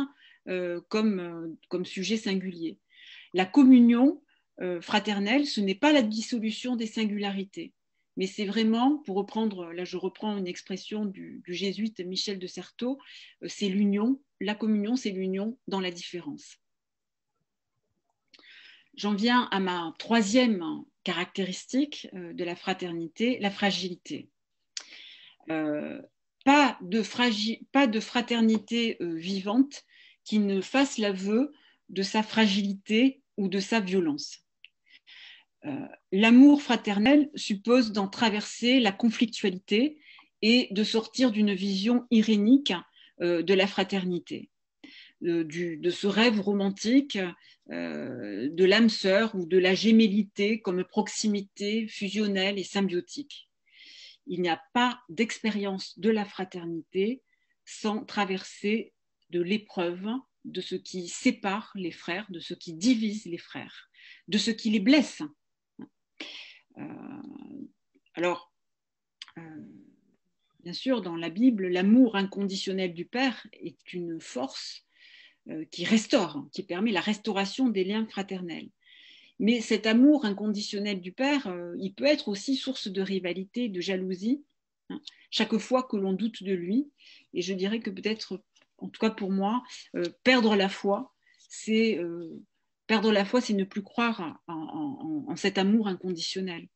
comme sujet singulier. La communion fraternelle, ce n'est pas la dissolution des singularités, mais c'est vraiment, pour reprendre, là je reprends une expression du jésuite Michel de Certeau, c'est l'union, la communion, c'est l'union dans la différence. J'en viens à ma troisième caractéristique de la fraternité, la fragilité. Pas de fraternité vivante qui ne fasse l'aveu de sa fragilité ou de sa violence. L'amour fraternel suppose d'en traverser la conflictualité et de sortir d'une vision irénique de la fraternité, de ce rêve romantique de l'âme sœur ou de la gémellité comme proximité fusionnelle et symbiotique. Il n'y a pas d'expérience de la fraternité sans traverser de l'épreuve de ce qui sépare les frères, de ce qui divise les frères, de ce qui les blesse. Bien sûr, dans la Bible, l'amour inconditionnel du Père est une force qui restaure, qui permet la restauration des liens fraternels. Mais cet amour inconditionnel du Père, il peut être aussi source de rivalité, de jalousie, chaque fois que l'on doute de lui. Et je dirais que peut-être, en tout cas pour moi, perdre la foi, c'est ne plus croire en cet amour inconditionnel.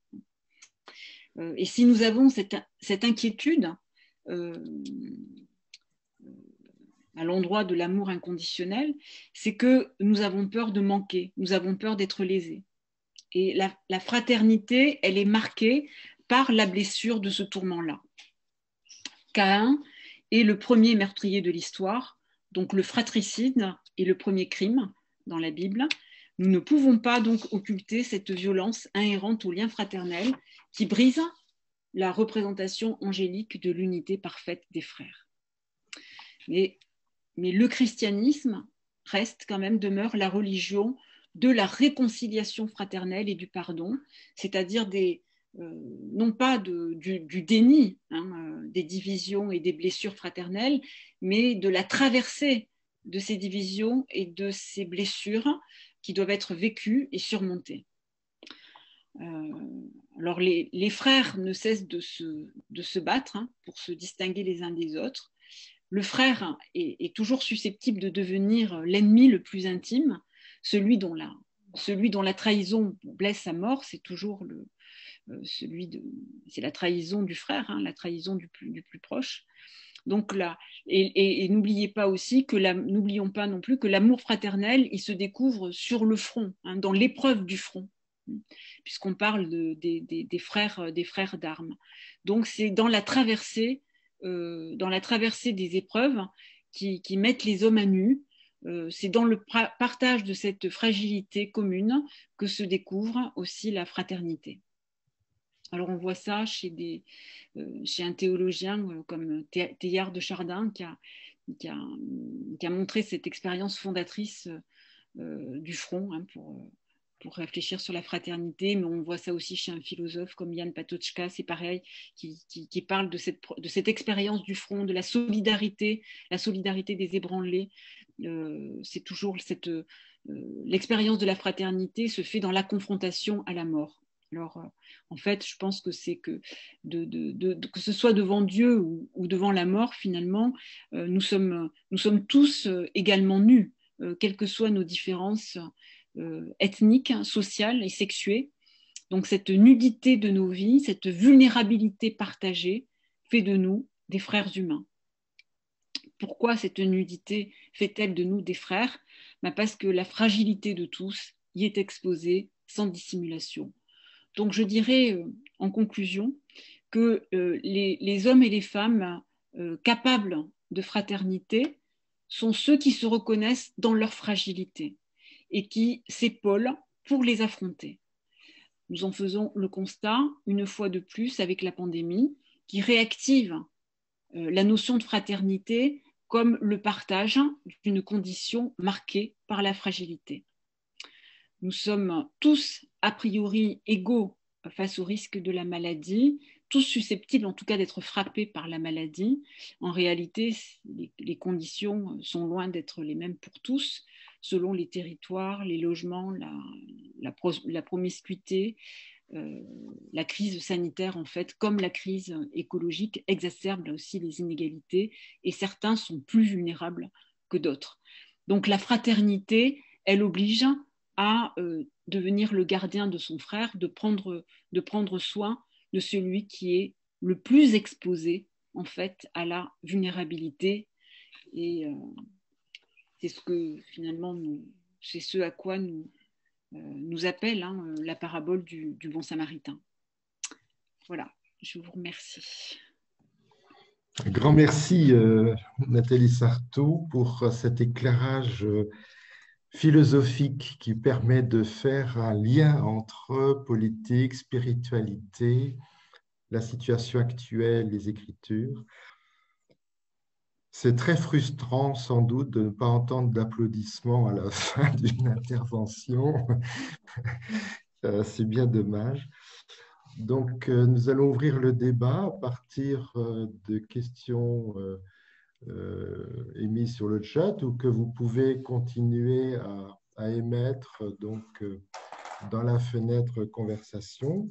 Et si nous avons cette inquiétude à l'endroit de l'amour inconditionnel, c'est que nous avons peur de manquer, nous avons peur d'être lésés. Et la fraternité, elle est marquée par la blessure de ce tourment-là. Caïn est le premier meurtrier de l'histoire, donc le fratricide est le premier crime dans la Bible. Nous ne pouvons pas donc occulter cette violence inhérente au lien fraternel qui brise la représentation angélique de l'unité parfaite des frères. Mais le christianisme demeure la religion de la réconciliation fraternelle et du pardon, c'est-à-dire non pas du déni des divisions et des blessures fraternelles, mais de la traversée de ces divisions et de ces blessures qui doivent être vécues et surmontées. Alors les frères ne cessent de se battre pour se distinguer les uns des autres. Le frère est toujours susceptible de devenir l'ennemi le plus intime, celui dont celui dont la trahison blesse à mort, c'est toujours c'est la trahison du frère, hein, la trahison du plus proche. Donc là, et n'oublions pas non plus que l'amour fraternel, il se découvre sur le front, hein, dans l'épreuve du front, puisqu'on parle des frères d'armes. Donc c'est dans la traversée des épreuves qui mettent les hommes à nu. C'est dans le partage de cette fragilité commune que se découvre aussi la fraternité. Alors on voit ça chez un théologien comme Teilhard de Chardin qui a montré cette expérience fondatrice du front, hein, pour réfléchir sur la fraternité, mais on voit ça aussi chez un philosophe comme Jan Patočka, c'est pareil, qui parle de cette expérience du front, de la solidarité des ébranlés. C'est toujours l'expérience de la fraternité se fait dans la confrontation à la mort. Alors, en fait, je pense que c'est que ce soit devant Dieu ou devant la mort, finalement, nous sommes tous également nus, quelles que soient nos différences ethniques, sociales et sexuées. Donc, cette nudité de nos vies, cette vulnérabilité partagée fait de nous des frères humains. Pourquoi cette nudité fait-elle de nous des frères? Parce que la fragilité de tous y est exposée sans dissimulation. Donc je dirais en conclusion que les hommes et les femmes capables de fraternité sont ceux qui se reconnaissent dans leur fragilité et qui s'épaulent pour les affronter. Nous en faisons le constat une fois de plus avec la pandémie qui réactive la notion de fraternité comme le partage d'une condition marquée par la fragilité. Nous sommes tous a priori égaux face au risque de la maladie, tous susceptibles en tout cas d'être frappés par la maladie. En réalité, les conditions sont loin d'être les mêmes pour tous, selon les territoires, les logements, la promiscuité. La crise sanitaire, en fait, comme la crise écologique, exacerbe là aussi les inégalités et certains sont plus vulnérables que d'autres. Donc la fraternité, elle oblige à devenir le gardien de son frère, de prendre soin de celui qui est le plus exposé en fait à la vulnérabilité. Et c'est ce que finalement c'est ce à quoi nous appelle la parabole du bon samaritain. Voilà, je vous remercie. Un grand merci Nathalie Sarthoux pour cet éclairage philosophique qui permet de faire un lien entre politique, spiritualité, la situation actuelle, les Écritures. C'est très frustrant sans doute de ne pas entendre d'applaudissements à la fin d'une intervention. C'est bien dommage. Donc, nous allons ouvrir le débat à partir de questions émises sur le chat ou que vous pouvez continuer à émettre donc, dans la fenêtre conversation.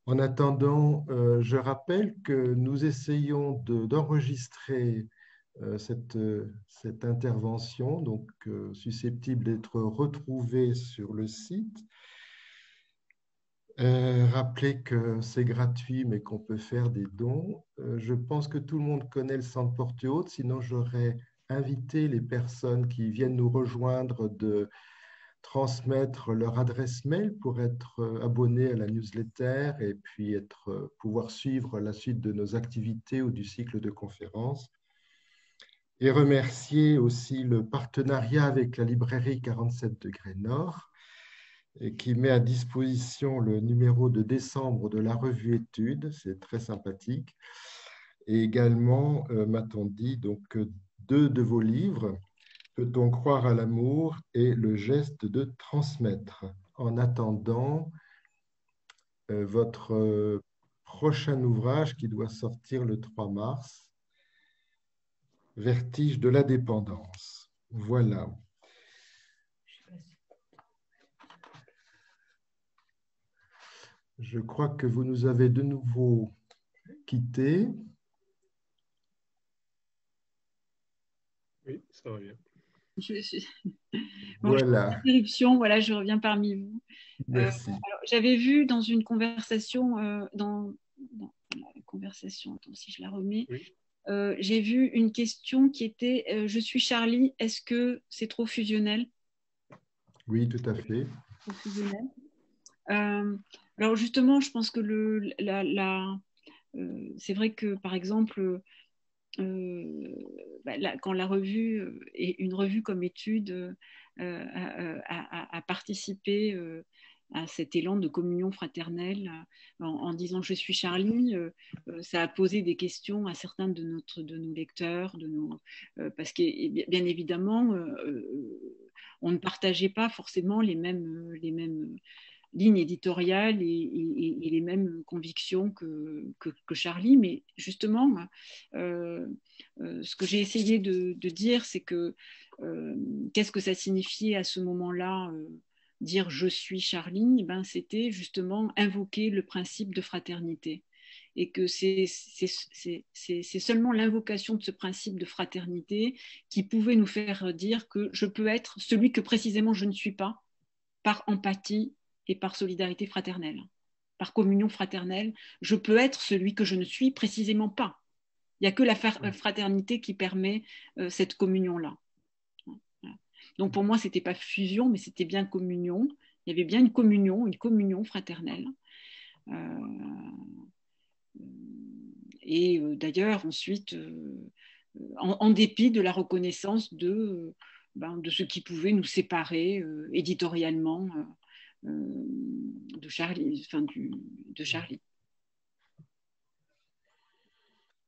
En attendant, je rappelle que nous essayons d'enregistrer cette intervention, donc susceptible d'être retrouvée sur le site. Rappelez que c'est gratuit, mais qu'on peut faire des dons. Je pense que tout le monde connaît le Centre Porte Haute, sinon j'aurais invité les personnes qui viennent nous rejoindre de transmettre leur adresse mail pour être abonnés à la newsletter et puis pouvoir suivre la suite de nos activités ou du cycle de conférences. Et remercier aussi le partenariat avec la librairie 47 degrés Nord, et qui met à disposition le numéro de décembre de la revue Études, c'est très sympathique. Et également, m'a-t-on dit, donc, 2 de vos livres, Peut-on croire à l'amour et le geste de transmettre. En attendant, votre prochain ouvrage qui doit sortir le 3 mars, Vertige de la dépendance. Voilà. Je crois que vous nous avez de nouveau quittés. Oui, ça va bien. Bon, Voilà, interruption, voilà, je reviens parmi vous. merci. J'avais vu dans une conversation, dans la conversation, attends, si je la remets, Oui. j'ai vu une question qui était je suis Charlie, est-ce que c'est trop fusionnel? Oui, tout à fait. Trop fusionnel. Alors justement, je pense que c'est vrai que par exemple, quand la revue est une revue comme étude a participé à cet élan de communion fraternelle en disant je suis Charlie, ça a posé des questions à certains de nos lecteurs, parce que bien évidemment, on ne partageait pas forcément les mêmes ligne éditoriale et les mêmes convictions que Charlie. Mais justement, ce que j'ai essayé de dire, c'est que qu'est-ce que ça signifiait à ce moment-là dire je suis Charlie, ben, c'était justement invoquer le principe de fraternité. Et que c'est seulement l'invocation de ce principe de fraternité qui pouvait nous faire dire que je peux être celui que précisément je ne suis pas, par empathie et par solidarité fraternelle, par communion fraternelle. Je peux être celui que je ne suis précisément pas. Il n'y a que la fraternité qui permet cette communion-là. Donc pour moi, ce n'était pas fusion, mais c'était bien communion. Il y avait bien une communion fraternelle. Et d'ailleurs, ensuite, en dépit de la reconnaissance de ce qui pouvait nous séparer éditorialement de Charlie, de Charlie.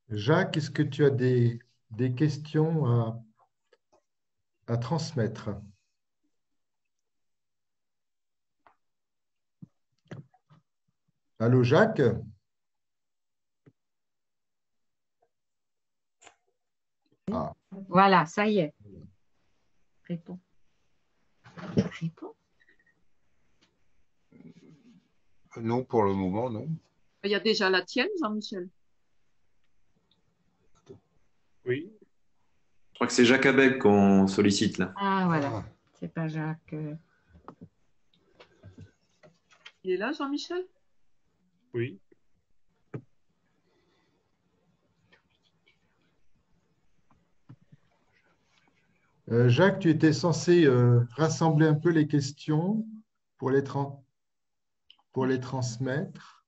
Jacques, est-ce que tu as des questions à transmettre? Allô, Jacques? Ah. Voilà, ça y est. Réponds. Réponds. Non, pour le moment, non. Il y a déjà la tienne, Jean-Michel. Oui. Je crois que c'est Jacques Abeg qu'on sollicite là. Ah, voilà. C'est pas Jacques. Il est là, Jean-Michel? Oui. Jacques, tu étais censé rassembler un peu les questions pour les transmettre.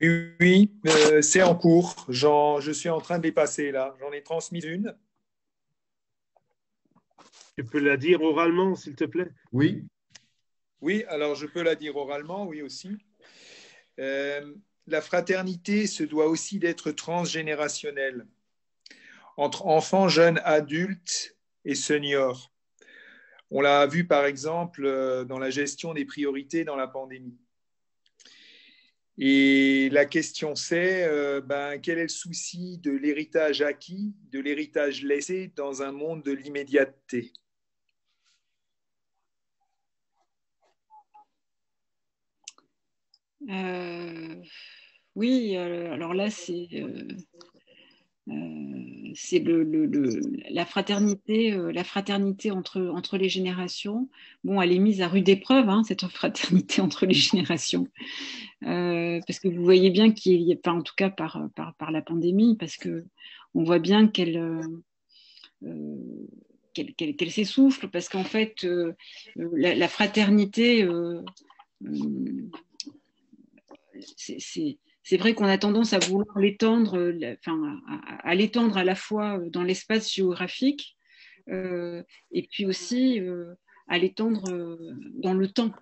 Oui, c'est en cours. Je suis en train de les passer là. J'en ai transmis une. Tu peux la dire oralement, s'il te plaît? Oui. Oui, alors je peux la dire oralement, oui aussi. La fraternité se doit aussi d'être transgénérationnelle, entre enfants, jeunes, adultes et seniors. On l'a vu par exemple dans la gestion des priorités dans la pandémie. Et la question c'est, quel est le souci de l'héritage acquis, de l'héritage laissé dans un monde de l'immédiateté? Oui, alors là, c'est la fraternité entre les générations. Bon, elle est mise à rude épreuve, hein, cette fraternité entre les générations. Parce que vous voyez bien qu'il y a pas, en tout cas par la pandémie, parce que on voit bien qu'elle s'essouffle, parce qu'en fait, la fraternité, c'est vrai qu'on a tendance à vouloir l'étendre, à l'étendre à la fois dans l'espace géographique et puis aussi à l'étendre dans le temps.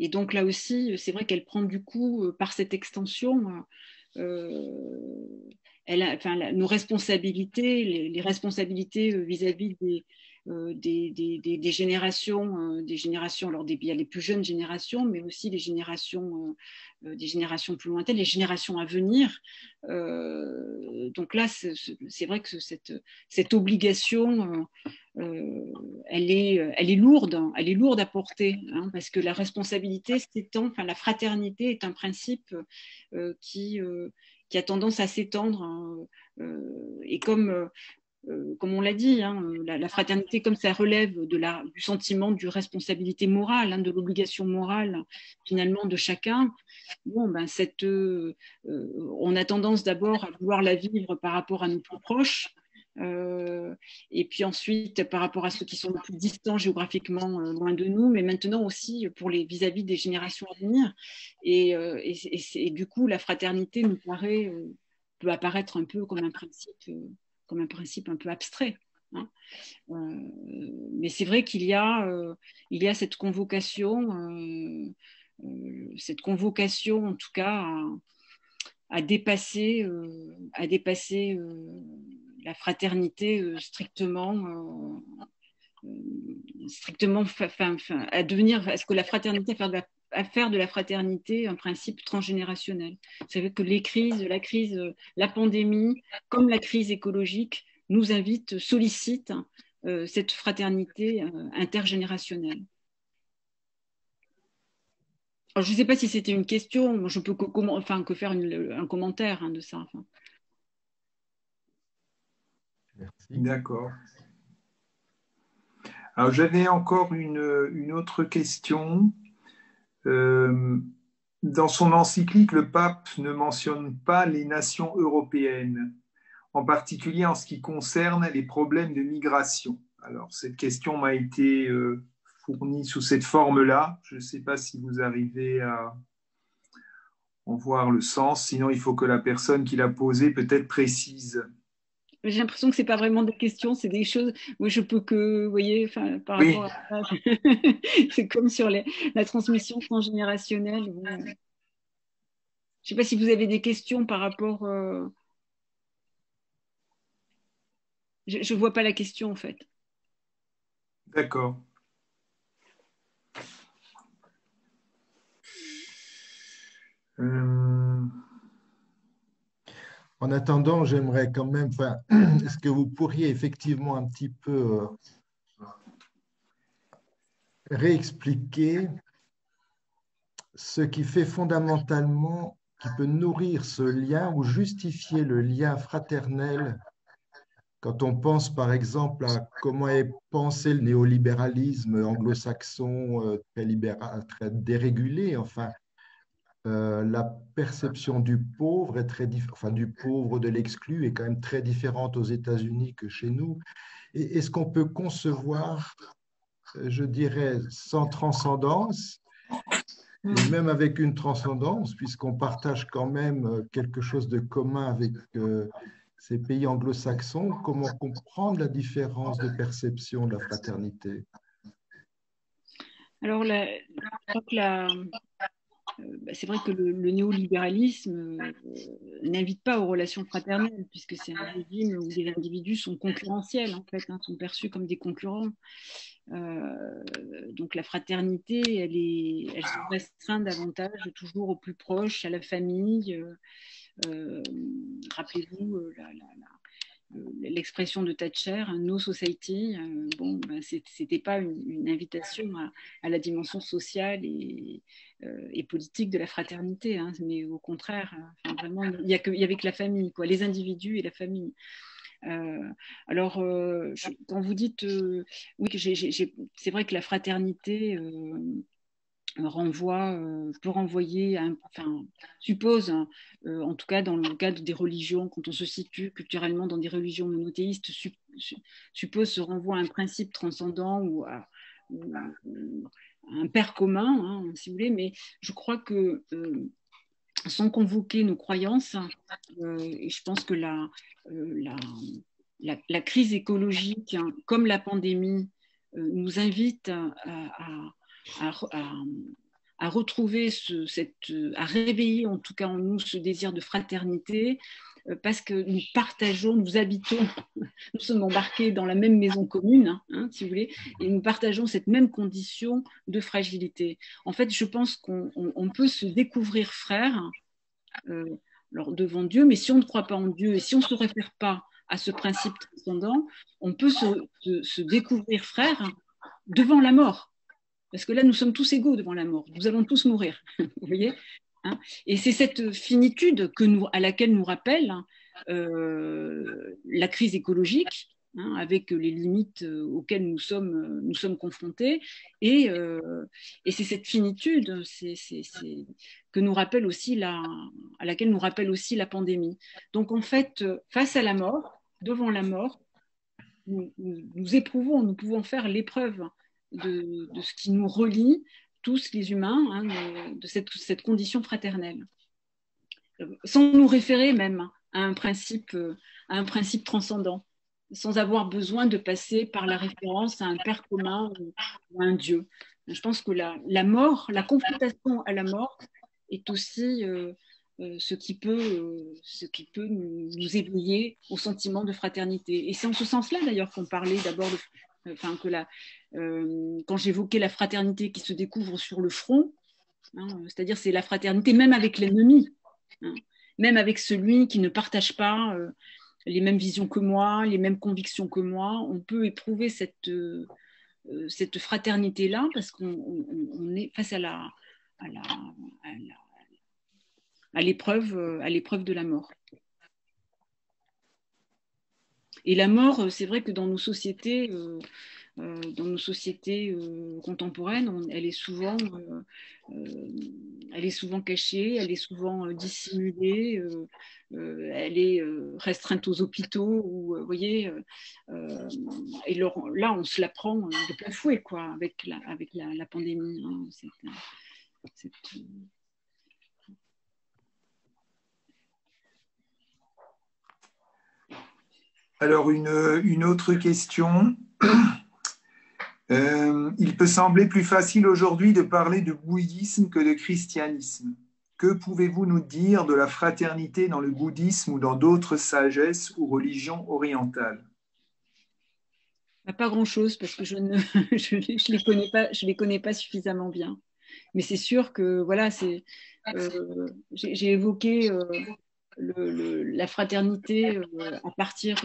Et donc là aussi, c'est vrai qu'elle prend du coup, par cette extension, nos responsabilités, les responsabilités vis-à-vis des générations, alors il y a les plus jeunes générations, mais aussi des générations plus lointaines, les générations à venir. Donc là, c'est vrai que cette obligation, elle est lourde à porter, hein, parce que la responsabilité s'étend, la fraternité est un principe qui a tendance à s'étendre, hein, et comme comme on l'a dit, hein, la fraternité, comme ça relève du sentiment de responsabilité morale, hein, de l'obligation morale finalement de chacun, bon, ben, on a tendance d'abord à vouloir la vivre par rapport à nos plus proches, et puis ensuite par rapport à ceux qui sont le plus distants géographiquement loin de nous, mais maintenant aussi pour vis-à-vis des générations à venir. Et du coup, la fraternité nous peut apparaître un peu comme un principe un peu abstrait. Hein. Mais c'est vrai qu'il y a cette convocation en tout cas à dépasser la fraternité strictement à ce que la fraternité, à faire de la fraternité un principe transgénérationnel. Vous savez que la pandémie, comme la crise écologique, nous sollicitent cette fraternité intergénérationnelle. Alors, je ne sais pas si c'était une question, je peux que faire un commentaire de ça. Merci. D'accord. Alors, j'avais encore une autre question. Dans son encyclique, le pape ne mentionne pas les nations européennes, en particulier en ce qui concerne les problèmes de migration. Alors, cette question m'a été fournie sous cette forme-là. Je ne sais pas si vous arrivez à en voir le sens. Sinon, il faut que la personne qui l'a posée peut-être précise. J'ai l'impression que ce n'est pas vraiment des questions, c'est des choses où je peux que, vous voyez, par rapport à ça, c'est comme sur la transmission transgénérationnelle. Je ne sais pas si vous avez des questions par rapport... Je ne vois pas la question, en fait. D'accord. En attendant, j'aimerais quand même, est-ce que vous pourriez effectivement un petit peu réexpliquer ce qui fait fondamentalement, qui peut nourrir ce lien ou justifier le lien fraternel quand on pense par exemple à comment est pensé le néolibéralisme anglo-saxon, très dérégulé, enfin, la perception du pauvre est du pauvre, de l'exclu est quand même très différente aux États-Unis que chez nous. Et est-ce qu'on peut concevoir, je dirais, sans transcendance, et même avec une transcendance, puisqu'on partage quand même quelque chose de commun avec ces pays anglo-saxons, comment comprendre la différence de perception de la fraternité? Alors, c'est vrai que le néolibéralisme n'invite pas aux relations fraternelles, puisque c'est un régime où les individus sont concurrentiels, en fait, sont perçus comme des concurrents. Donc la fraternité, elle se restreint davantage toujours aux plus proches, à la famille. Rappelez-vous l'expression de Thatcher, no society. C'était pas une invitation à la dimension sociale et politique de la fraternité, mais au contraire, vraiment, il y avait que la famille, quoi, les individus et la famille. Alors, quand vous dites, oui, c'est vrai que la fraternité peut renvoyer, suppose, en tout cas dans le cadre des religions, quand on se situe culturellement dans des religions monothéistes, suppose ce renvoi à un principe transcendant ou à un père commun, si vous voulez, mais je crois que sans convoquer nos croyances, et je pense que la crise écologique, comme la pandémie, nous invite à retrouver à réveiller en tout cas en nous ce désir de fraternité, parce que nous habitons, nous sommes embarqués dans la même maison commune, si vous voulez, et nous partageons cette même condition de fragilité. En fait, je pense qu'on peut se découvrir frère devant Dieu, mais si on ne croit pas en Dieu et si on ne se réfère pas à ce principe transcendant, on peut se découvrir frère devant la mort. Parce que là, nous sommes tous égaux devant la mort. Nous allons tous mourir. Vous voyez, et c'est cette finitude à laquelle nous rappelle la crise écologique, hein, avec les limites auxquelles nous sommes confrontés, et c'est cette finitude que nous rappelle aussi à laquelle nous rappelle aussi la pandémie. Donc en fait, face à la mort, devant la mort, nous éprouvons, nous pouvons faire l'épreuve de ce qui nous relie tous les humains, hein, de cette condition fraternelle, sans nous référer même à un principe transcendant, sans avoir besoin de passer par la référence à un père commun ou à un Dieu. Je pense que la mort, la confrontation à la mort est aussi ce qui peut nous éveiller au sentiment de fraternité. Et c'est en ce sens-là d'ailleurs qu'on parlait d'abord quand j'évoquais la fraternité qui se découvre sur le front, hein, c'est-à-dire c'est la fraternité même avec l'ennemi, hein, même avec celui qui ne partage pas les mêmes visions que moi, les mêmes convictions que moi, on peut éprouver cette fraternité-là parce qu'on est face à l'épreuve de la mort. Et la mort, c'est vrai que dans nos sociétés contemporaines, elle est souvent cachée, elle est souvent dissimulée, elle est restreinte aux hôpitaux, vous voyez, et là on se la prend de plein fouet, quoi, avec la pandémie. Hein, Alors, une autre question. Il peut sembler plus facile aujourd'hui de parler de bouddhisme que de christianisme. Que pouvez-vous nous dire de la fraternité dans le bouddhisme ou dans d'autres sagesses ou religions orientales? Pas grand-chose, parce que je les connais pas suffisamment bien. Mais c'est sûr que voilà, j'ai évoqué la fraternité à partir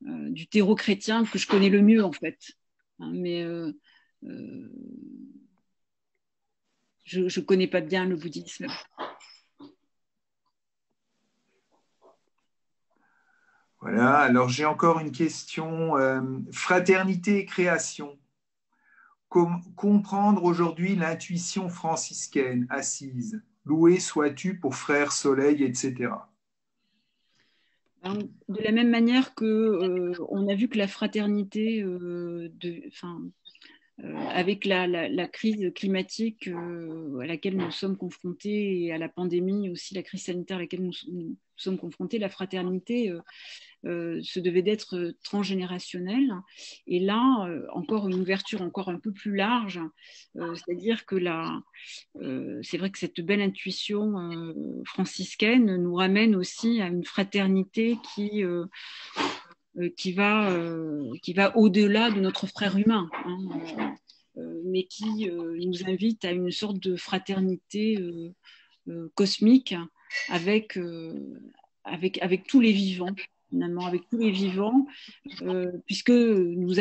du terreau chrétien que je connais le mieux en fait. Hein, mais je connais pas bien le bouddhisme. Voilà, alors j'ai encore une question. Fraternité et création. Comprendre aujourd'hui l'intuition franciscaine assise. Loué sois-tu pour frère soleil, etc. De la même manière que on a vu que la fraternité, avec la crise climatique à laquelle nous sommes confrontés et à la pandémie aussi, la crise sanitaire à laquelle nous sommes confrontés, la fraternité se devait d'être transgénérationnelle. Et là, encore une ouverture encore un peu plus large, c'est-à-dire que c'est vrai que cette belle intuition franciscaine nous ramène aussi à une fraternité qui va au-delà de notre frère humain, hein, mais qui nous invite à une sorte de fraternité cosmique avec tous les vivants, finalement, avec tous les vivants, puisque nous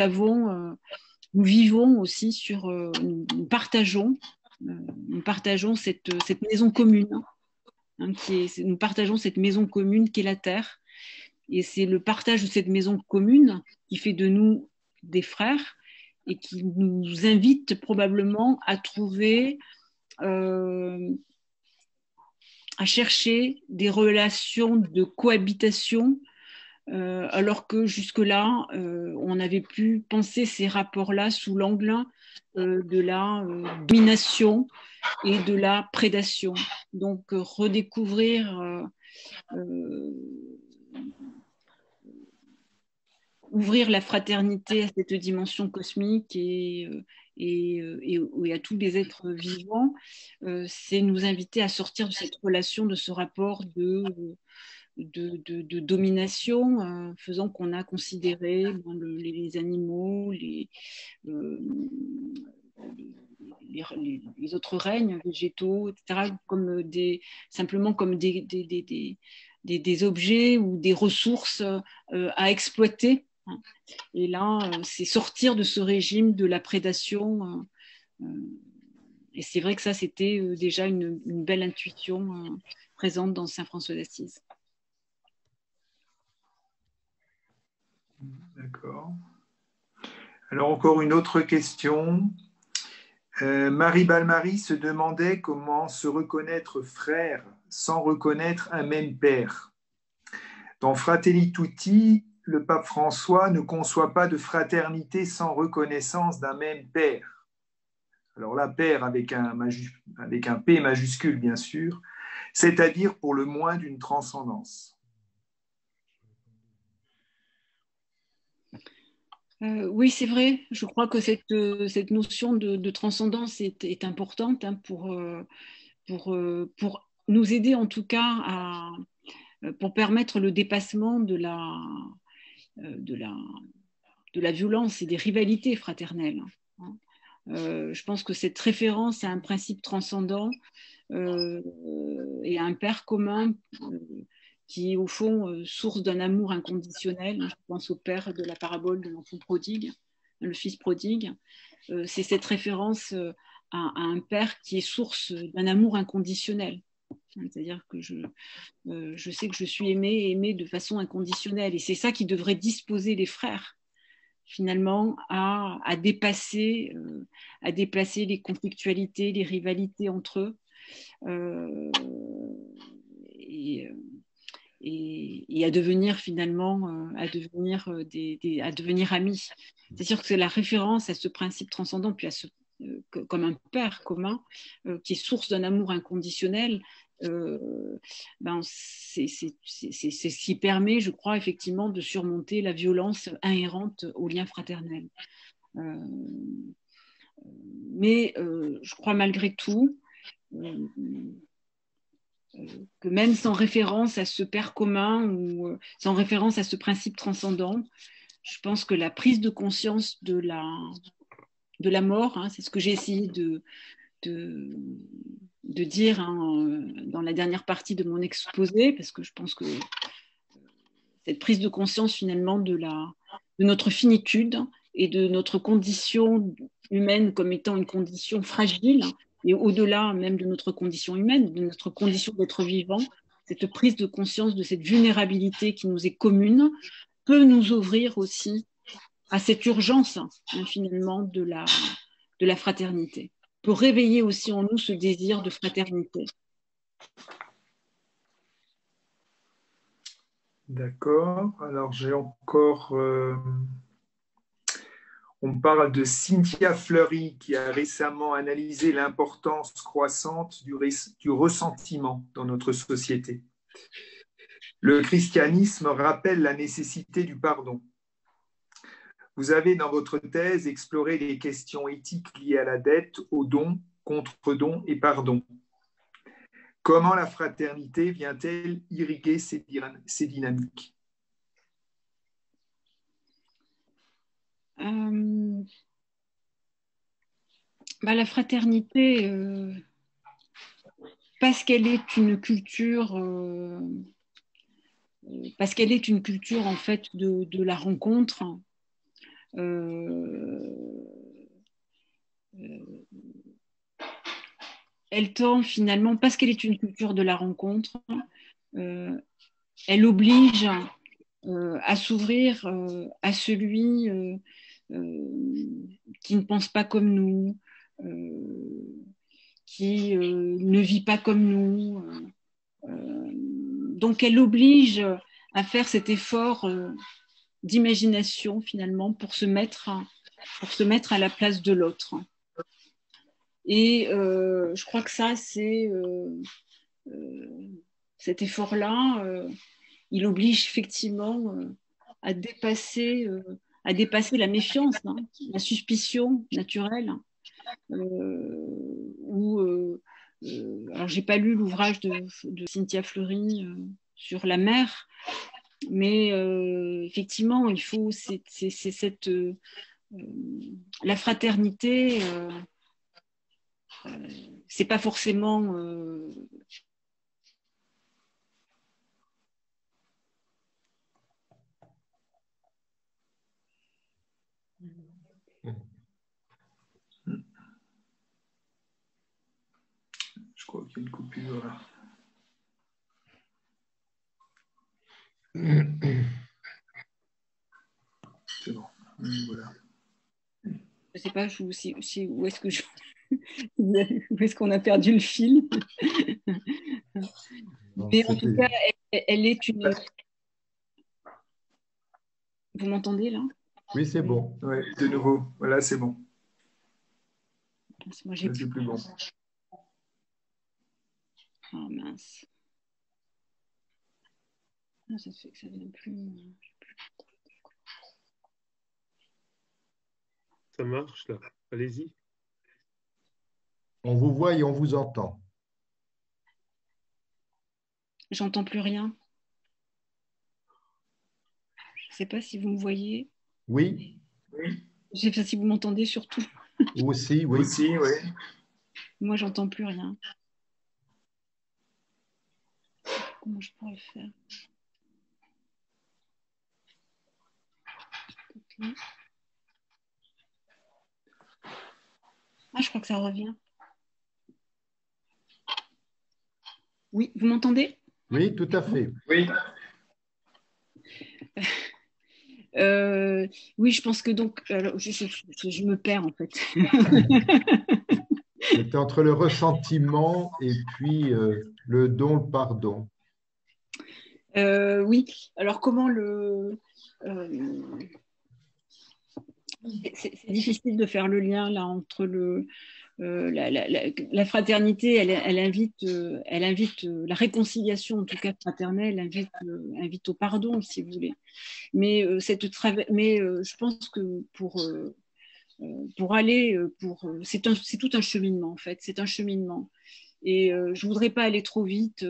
vivons aussi nous partageons cette maison commune, hein, nous partageons cette maison commune qu'est la Terre. Et c'est le partage de cette maison commune qui fait de nous des frères et qui nous invite probablement à trouver, à chercher des relations de cohabitation, alors que jusque-là, on avait pu penser ces rapports-là sous l'angle de la domination et de la prédation. Donc, redécouvrir ouvrir la fraternité à cette dimension cosmique et à tous les êtres vivants, c'est nous inviter à sortir de cette relation, de ce rapport de domination, faisant qu'on a considéré les animaux, les autres règnes végétaux, etc., simplement comme des objets ou des ressources à exploiter. Et là, c'est sortir de ce régime de la prédation. Et c'est vrai que ça, c'était déjà une belle intuition présente dans Saint François d'Assise. D'accord. Alors encore une autre question. Marie Balmary se demandait comment se reconnaître frère sans reconnaître un même père. Dans Fratelli Tutti, le pape François ne conçoit pas de fraternité sans reconnaissance d'un même père. Alors là, père avec un P majuscule, bien sûr, c'est-à-dire pour le moins d'une transcendance. Oui, c'est vrai. Je crois que cette notion de transcendance est importante hein, pour nous aider en tout cas pour permettre le dépassement de la violence et des rivalités fraternelles. Hein. Je pense que cette référence à un principe transcendant et à un père commun qui est au fond source d'un amour inconditionnel. Je pense au père de la parabole de l'enfant prodigue, le fils prodigue. C'est cette référence à un père qui est source d'un amour inconditionnel. C'est-à-dire que je sais que je suis aimée de façon inconditionnelle. Et c'est ça qui devrait disposer les frères, finalement, à dépasser les conflictualités, les rivalités entre eux. Et à devenir finalement, à devenir amis. C'est sûr que c'est la référence à ce principe transcendant, puis comme un père commun, qui est source d'un amour inconditionnel. C'est ce qui permet, je crois, effectivement, de surmonter la violence inhérente au lien fraternel. Mais je crois malgré tout que même sans référence à ce père commun ou sans référence à ce principe transcendant, je pense que la prise de conscience de la mort, hein, c'est ce que j'ai essayé de dire hein, dans la dernière partie de mon exposé, parce que je pense que cette prise de conscience finalement de notre finitude et de notre condition humaine comme étant une condition fragile, et au-delà même de notre condition humaine, de notre condition d'être vivant, cette prise de conscience de cette vulnérabilité qui nous est commune peut nous ouvrir aussi à cette urgence finalement de la fraternité, peut réveiller aussi en nous ce désir de fraternité. D'accord. Alors j'ai encore... On parle de Cynthia Fleury qui a récemment analysé l'importance croissante du ressentiment dans notre société. Le christianisme rappelle la nécessité du pardon. Vous avez dans votre thèse exploré les questions éthiques liées à la dette, au don, contre-don et pardon. Comment la fraternité vient-elle irriguer ces dynamiques ? La fraternité, parce qu'elle est une culture, en fait de la rencontre, elle tend finalement, parce qu'elle est une culture de la rencontre, elle oblige à s'ouvrir à celui qui ne pense pas comme nous, qui ne vit pas comme nous. Donc elle oblige à faire cet effort d'imagination finalement pour se mettre à la place de l'autre. Et je crois que ça, c'est cet effort-là, il oblige effectivement à dépasser la méfiance, hein, la suspicion naturelle. Alors, j'ai pas lu l'ouvrage de Cynthia Fleury sur la mer, mais effectivement, il faut la fraternité. C'est pas forcément Je crois qu'il y a une coupure là. pas où est-ce que où est-ce qu'on a perdu le fil. Mais en tout cas, elle est une... Vous m'entendez là? Oui, c'est bon. Oui, de nouveau. Voilà, c'est bon. Moi, j'ai plus bon. Oh mince. Non, ça fait que ça vient plus. Ça marche là. Allez-y. On vous voit et on vous entend. J'entends plus rien. Je ne sais pas si vous me voyez. Oui. Je sais pas si vous m'entendez surtout. Aussi, oui. Aussi, oui. Moi, j'entends plus rien. Comment je pourrais le faire? Okay. Ah, je crois que ça revient. Oui, vous m'entendez? Oui, tout à fait. Oui. Oui, je pense que donc, alors, je me perds en fait. C'était entre le ressentiment et puis le don, le pardon. Oui, alors comment le... c'est difficile de faire le lien là entre la fraternité, elle invite la réconciliation, en tout cas fraternelle, invite au pardon, si vous voulez. Mais, je pense que pour aller, c'est tout un cheminement en fait, c'est un cheminement. Et je ne voudrais pas aller trop vite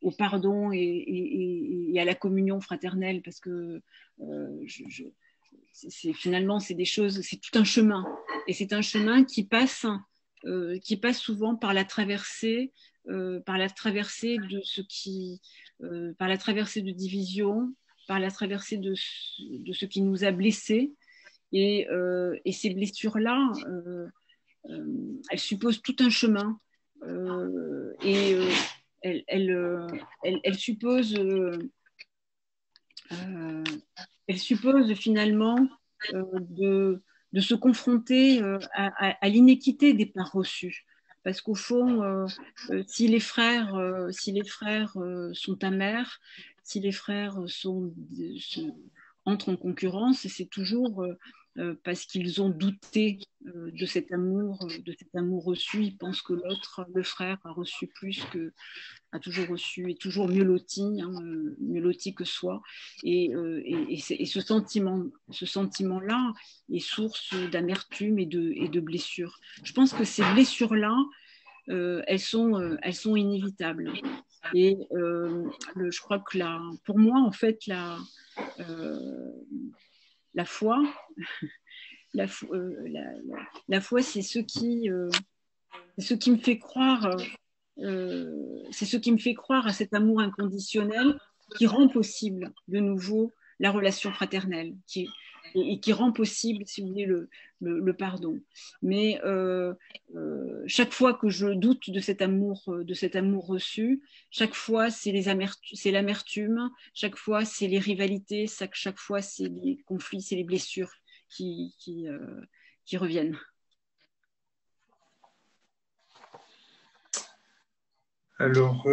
au pardon et à la communion fraternelle parce que finalement, c'est des choses, c'est tout un chemin. Et c'est un chemin qui passe souvent par la traversée de ce qui, par la traversée de division, par la traversée de ce qui nous a blessés. Et ces blessures-là, elles supposent tout un chemin. Elle suppose finalement de se confronter à l'inéquité des parts reçues. Parce qu'au fond, si les frères sont amers, si les frères entrent en concurrence, c'est toujours parce qu'ils ont douté de cet amour reçu. Ils pensent que le frère, a reçu plus a toujours reçu, est toujours mieux loti que soi. Et ce sentiment-là est source d'amertume et de blessures. Je pense que ces blessures-là, elles sont inévitables. Et je crois que pour moi, en fait, la foi, la foi, c'est ce qui me fait croire. C'est ce qui me fait croire à cet amour inconditionnel qui rend possible de nouveau la relation fraternelle et qui rend possible, si vous voulez, le pardon. Mais chaque fois que je doute de cet amour reçu, chaque fois c'est l'amertume, chaque fois c'est les rivalités, chaque fois c'est les conflits, c'est les blessures qui reviennent. Alors,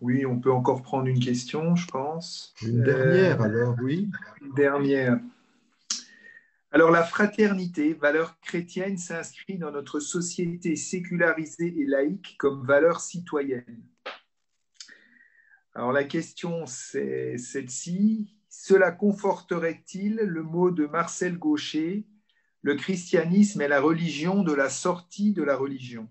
oui, on peut encore prendre une question, je pense. Une dernière, alors, oui. Une dernière. Alors, la fraternité, valeur chrétienne, s'inscrit dans notre société sécularisée et laïque comme valeur citoyenne. Alors, la question, c'est celle-ci. Cela conforterait-il le mot de Marcel Gauchet, le christianisme est la religion de la sortie de la religion?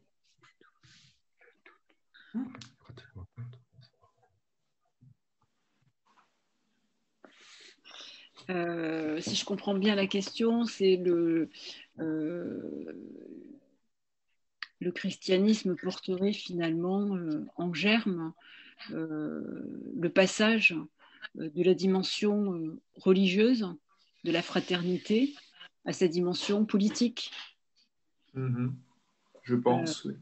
Si je comprends bien la question, c'est le christianisme porterait finalement en germe le passage de la dimension religieuse de la fraternité à sa dimension politique. Je pense, oui.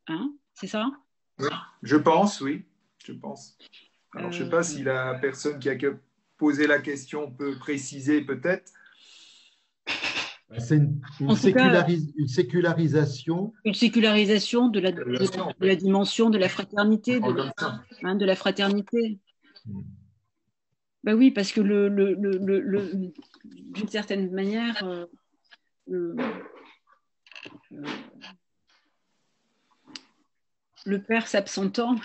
Hein, c'est ça? Oui, je pense, oui. Je pense. Alors, je ne sais pas si la personne qui a posé la question peut préciser peut-être. C'est une sécularisation. Une sécularisation de la dimension de la fraternité, de la fraternité. Ben oui, parce que d'une certaine manière, le père s'absentant,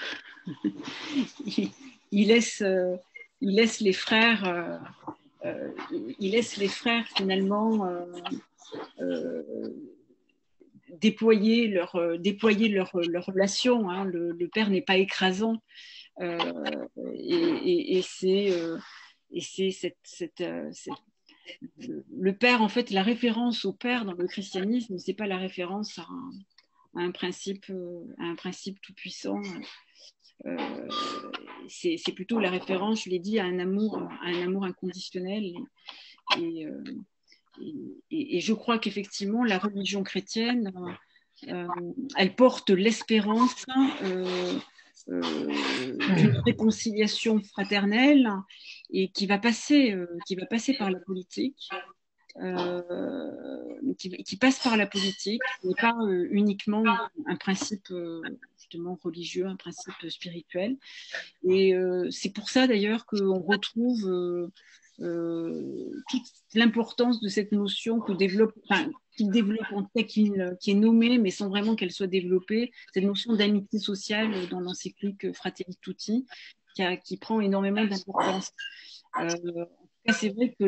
il laisse les frères, finalement déployer leur relation. Hein. Le père n'est pas écrasant, et c'est le père, en fait, la référence au père dans le christianisme, c'est pas la référence à un principe tout puissant. C'est plutôt la référence, je l'ai dit, à un amour inconditionnel. Et je crois qu'effectivement, la religion chrétienne, elle porte l'espérance d'une réconciliation fraternelle, et qui va passer par la politique. Qui passe par la politique, et pas uniquement un principe justement religieux, un principe spirituel. Et c'est pour ça d'ailleurs qu'on retrouve toute l'importance de cette notion qu'il développe en fait, qui est nommée, mais sans vraiment qu'elle soit développée, cette notion d'amitié sociale dans l'encyclique Fratelli Tutti, qui prend énormément d'importance. C'est vrai que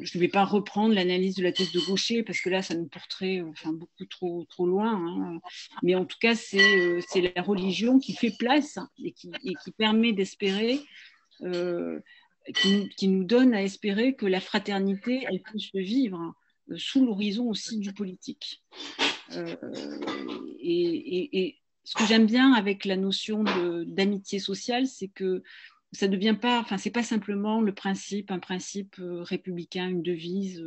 je ne vais pas reprendre l'analyse de la thèse de Gaucher, parce que là, ça nous porterait beaucoup trop loin. Hein. Mais en tout cas, c'est la religion qui fait place et qui permet d'espérer, qui nous donne à espérer que la fraternité, elle peut se vivre sous l'horizon aussi du politique. Et ce que j'aime bien avec la notion d'amitié sociale, c'est que ça devient pas, c'est pas simplement un principe républicain, une devise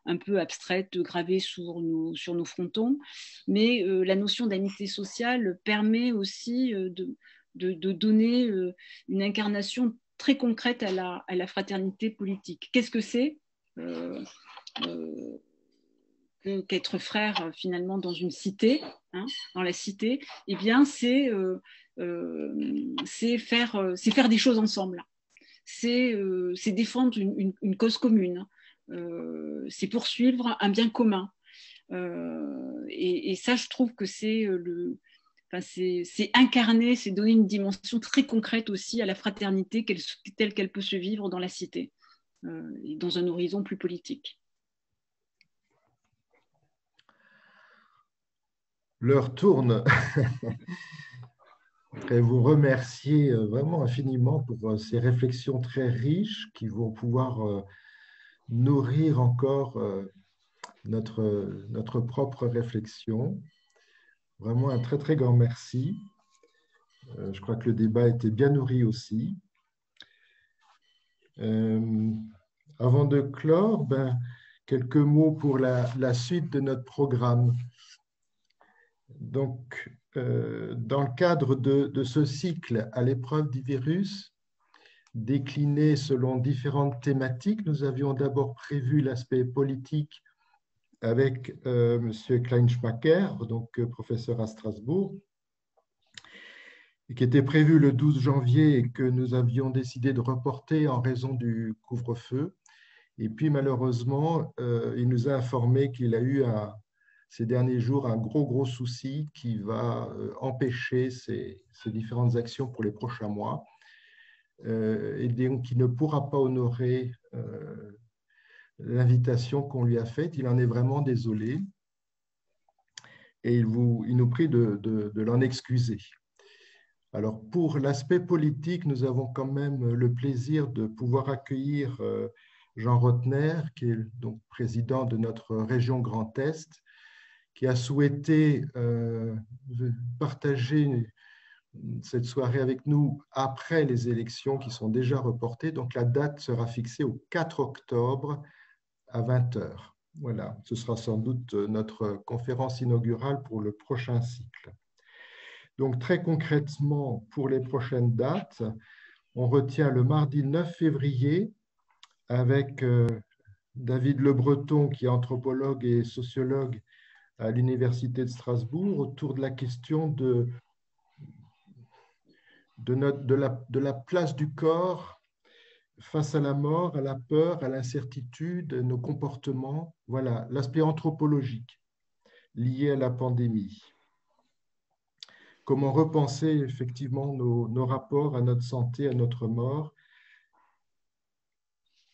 un peu abstraite gravée sur nos frontons, mais la notion d'amitié sociale permet aussi de donner une incarnation très concrète à la fraternité politique. Qu'est-ce que c'est qu'être frère finalement dans une cité, hein, dans la cité? Eh bien, c'est faire des choses ensemble. C'est défendre une cause commune. C'est poursuivre un bien commun. Et ça, je trouve que c'est incarner, c'est donner une dimension très concrète aussi à la fraternité telle qu'elle peut se vivre dans la cité, et dans un horizon plus politique. L'heure tourne. Je voudrais vous remercier vraiment infiniment pour ces réflexions très riches qui vont pouvoir nourrir encore notre propre réflexion. Vraiment un très, très grand merci. Je crois que le débat était bien nourri aussi. Avant de clore, quelques mots pour la suite de notre programme. Donc, dans le cadre de ce cycle à l'épreuve du virus, décliné selon différentes thématiques, nous avions d'abord prévu l'aspect politique avec M. Kleinschmacher, donc professeur à Strasbourg, et qui était prévu le 12 janvier et que nous avions décidé de reporter en raison du couvre-feu. Et puis, malheureusement, il nous a informé qu'il a eu ces derniers jours un gros souci qui va empêcher ces différentes actions pour les prochains mois, et donc qui ne pourra pas honorer l'invitation qu'on lui a faite. Il en est vraiment désolé et il nous prie de l'en excuser. Alors, pour l'aspect politique, nous avons quand même le plaisir de pouvoir accueillir Jean Rotner, qui est donc président de notre région Grand Est, qui a souhaité partager cette soirée avec nous après les élections qui sont déjà reportées. Donc, la date sera fixée au 4 octobre à 20 h. Voilà, ce sera sans doute notre conférence inaugurale pour le prochain cycle. Donc, très concrètement, pour les prochaines dates, on retient le mardi 9 février avec David Le Breton, qui est anthropologue et sociologue à l'Université de Strasbourg, autour de la question de la place du corps face à la mort, à la peur, à l'incertitude, nos comportements. Voilà, l'aspect anthropologique lié à la pandémie. Comment repenser effectivement nos rapports à notre santé, à notre mort.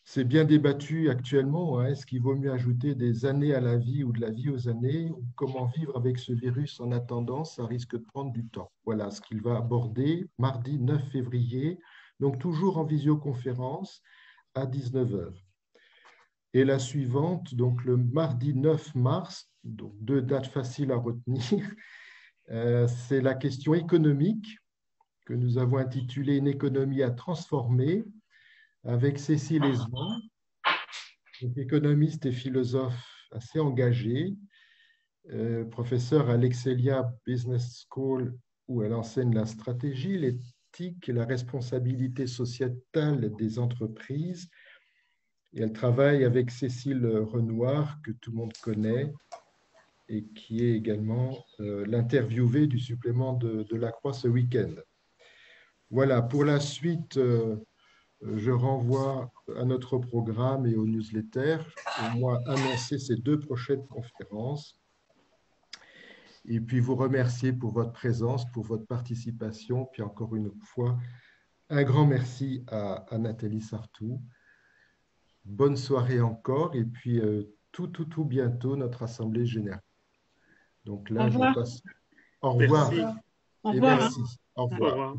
C'est bien débattu actuellement. Est-ce qu'il vaut mieux ajouter des années à la vie ou de la vie aux années? Ou comment vivre avec ce virus en attendant? Ça risque de prendre du temps. Voilà ce qu'il va aborder mardi 9 février, donc toujours en visioconférence à 19 h. Et la suivante, donc le mardi 9 mars, donc 2 dates faciles à retenir, c'est la question économique que nous avons intitulée Une économie à transformer, avec Cécile Esmond, économiste et philosophe assez engagée, professeure à l'Excelia Business School où elle enseigne la stratégie, l'éthique et la responsabilité sociétale des entreprises. Et elle travaille avec Cécile Renoir, que tout le monde connaît, et qui est également l'interviewée du supplément de La Croix ce week-end. Voilà, pour la suite, je renvoie à notre programme et aux newsletters, au moins annoncer ces 2 prochaines conférences. Et puis vous remercier pour votre présence, pour votre participation. Puis encore une fois, un grand merci à Nathalie Sarthou. Bonne soirée encore. Et puis tout bientôt, notre Assemblée générale. Donc là, je passe. Au revoir. Merci. Au revoir. Et merci. Au revoir. Au revoir.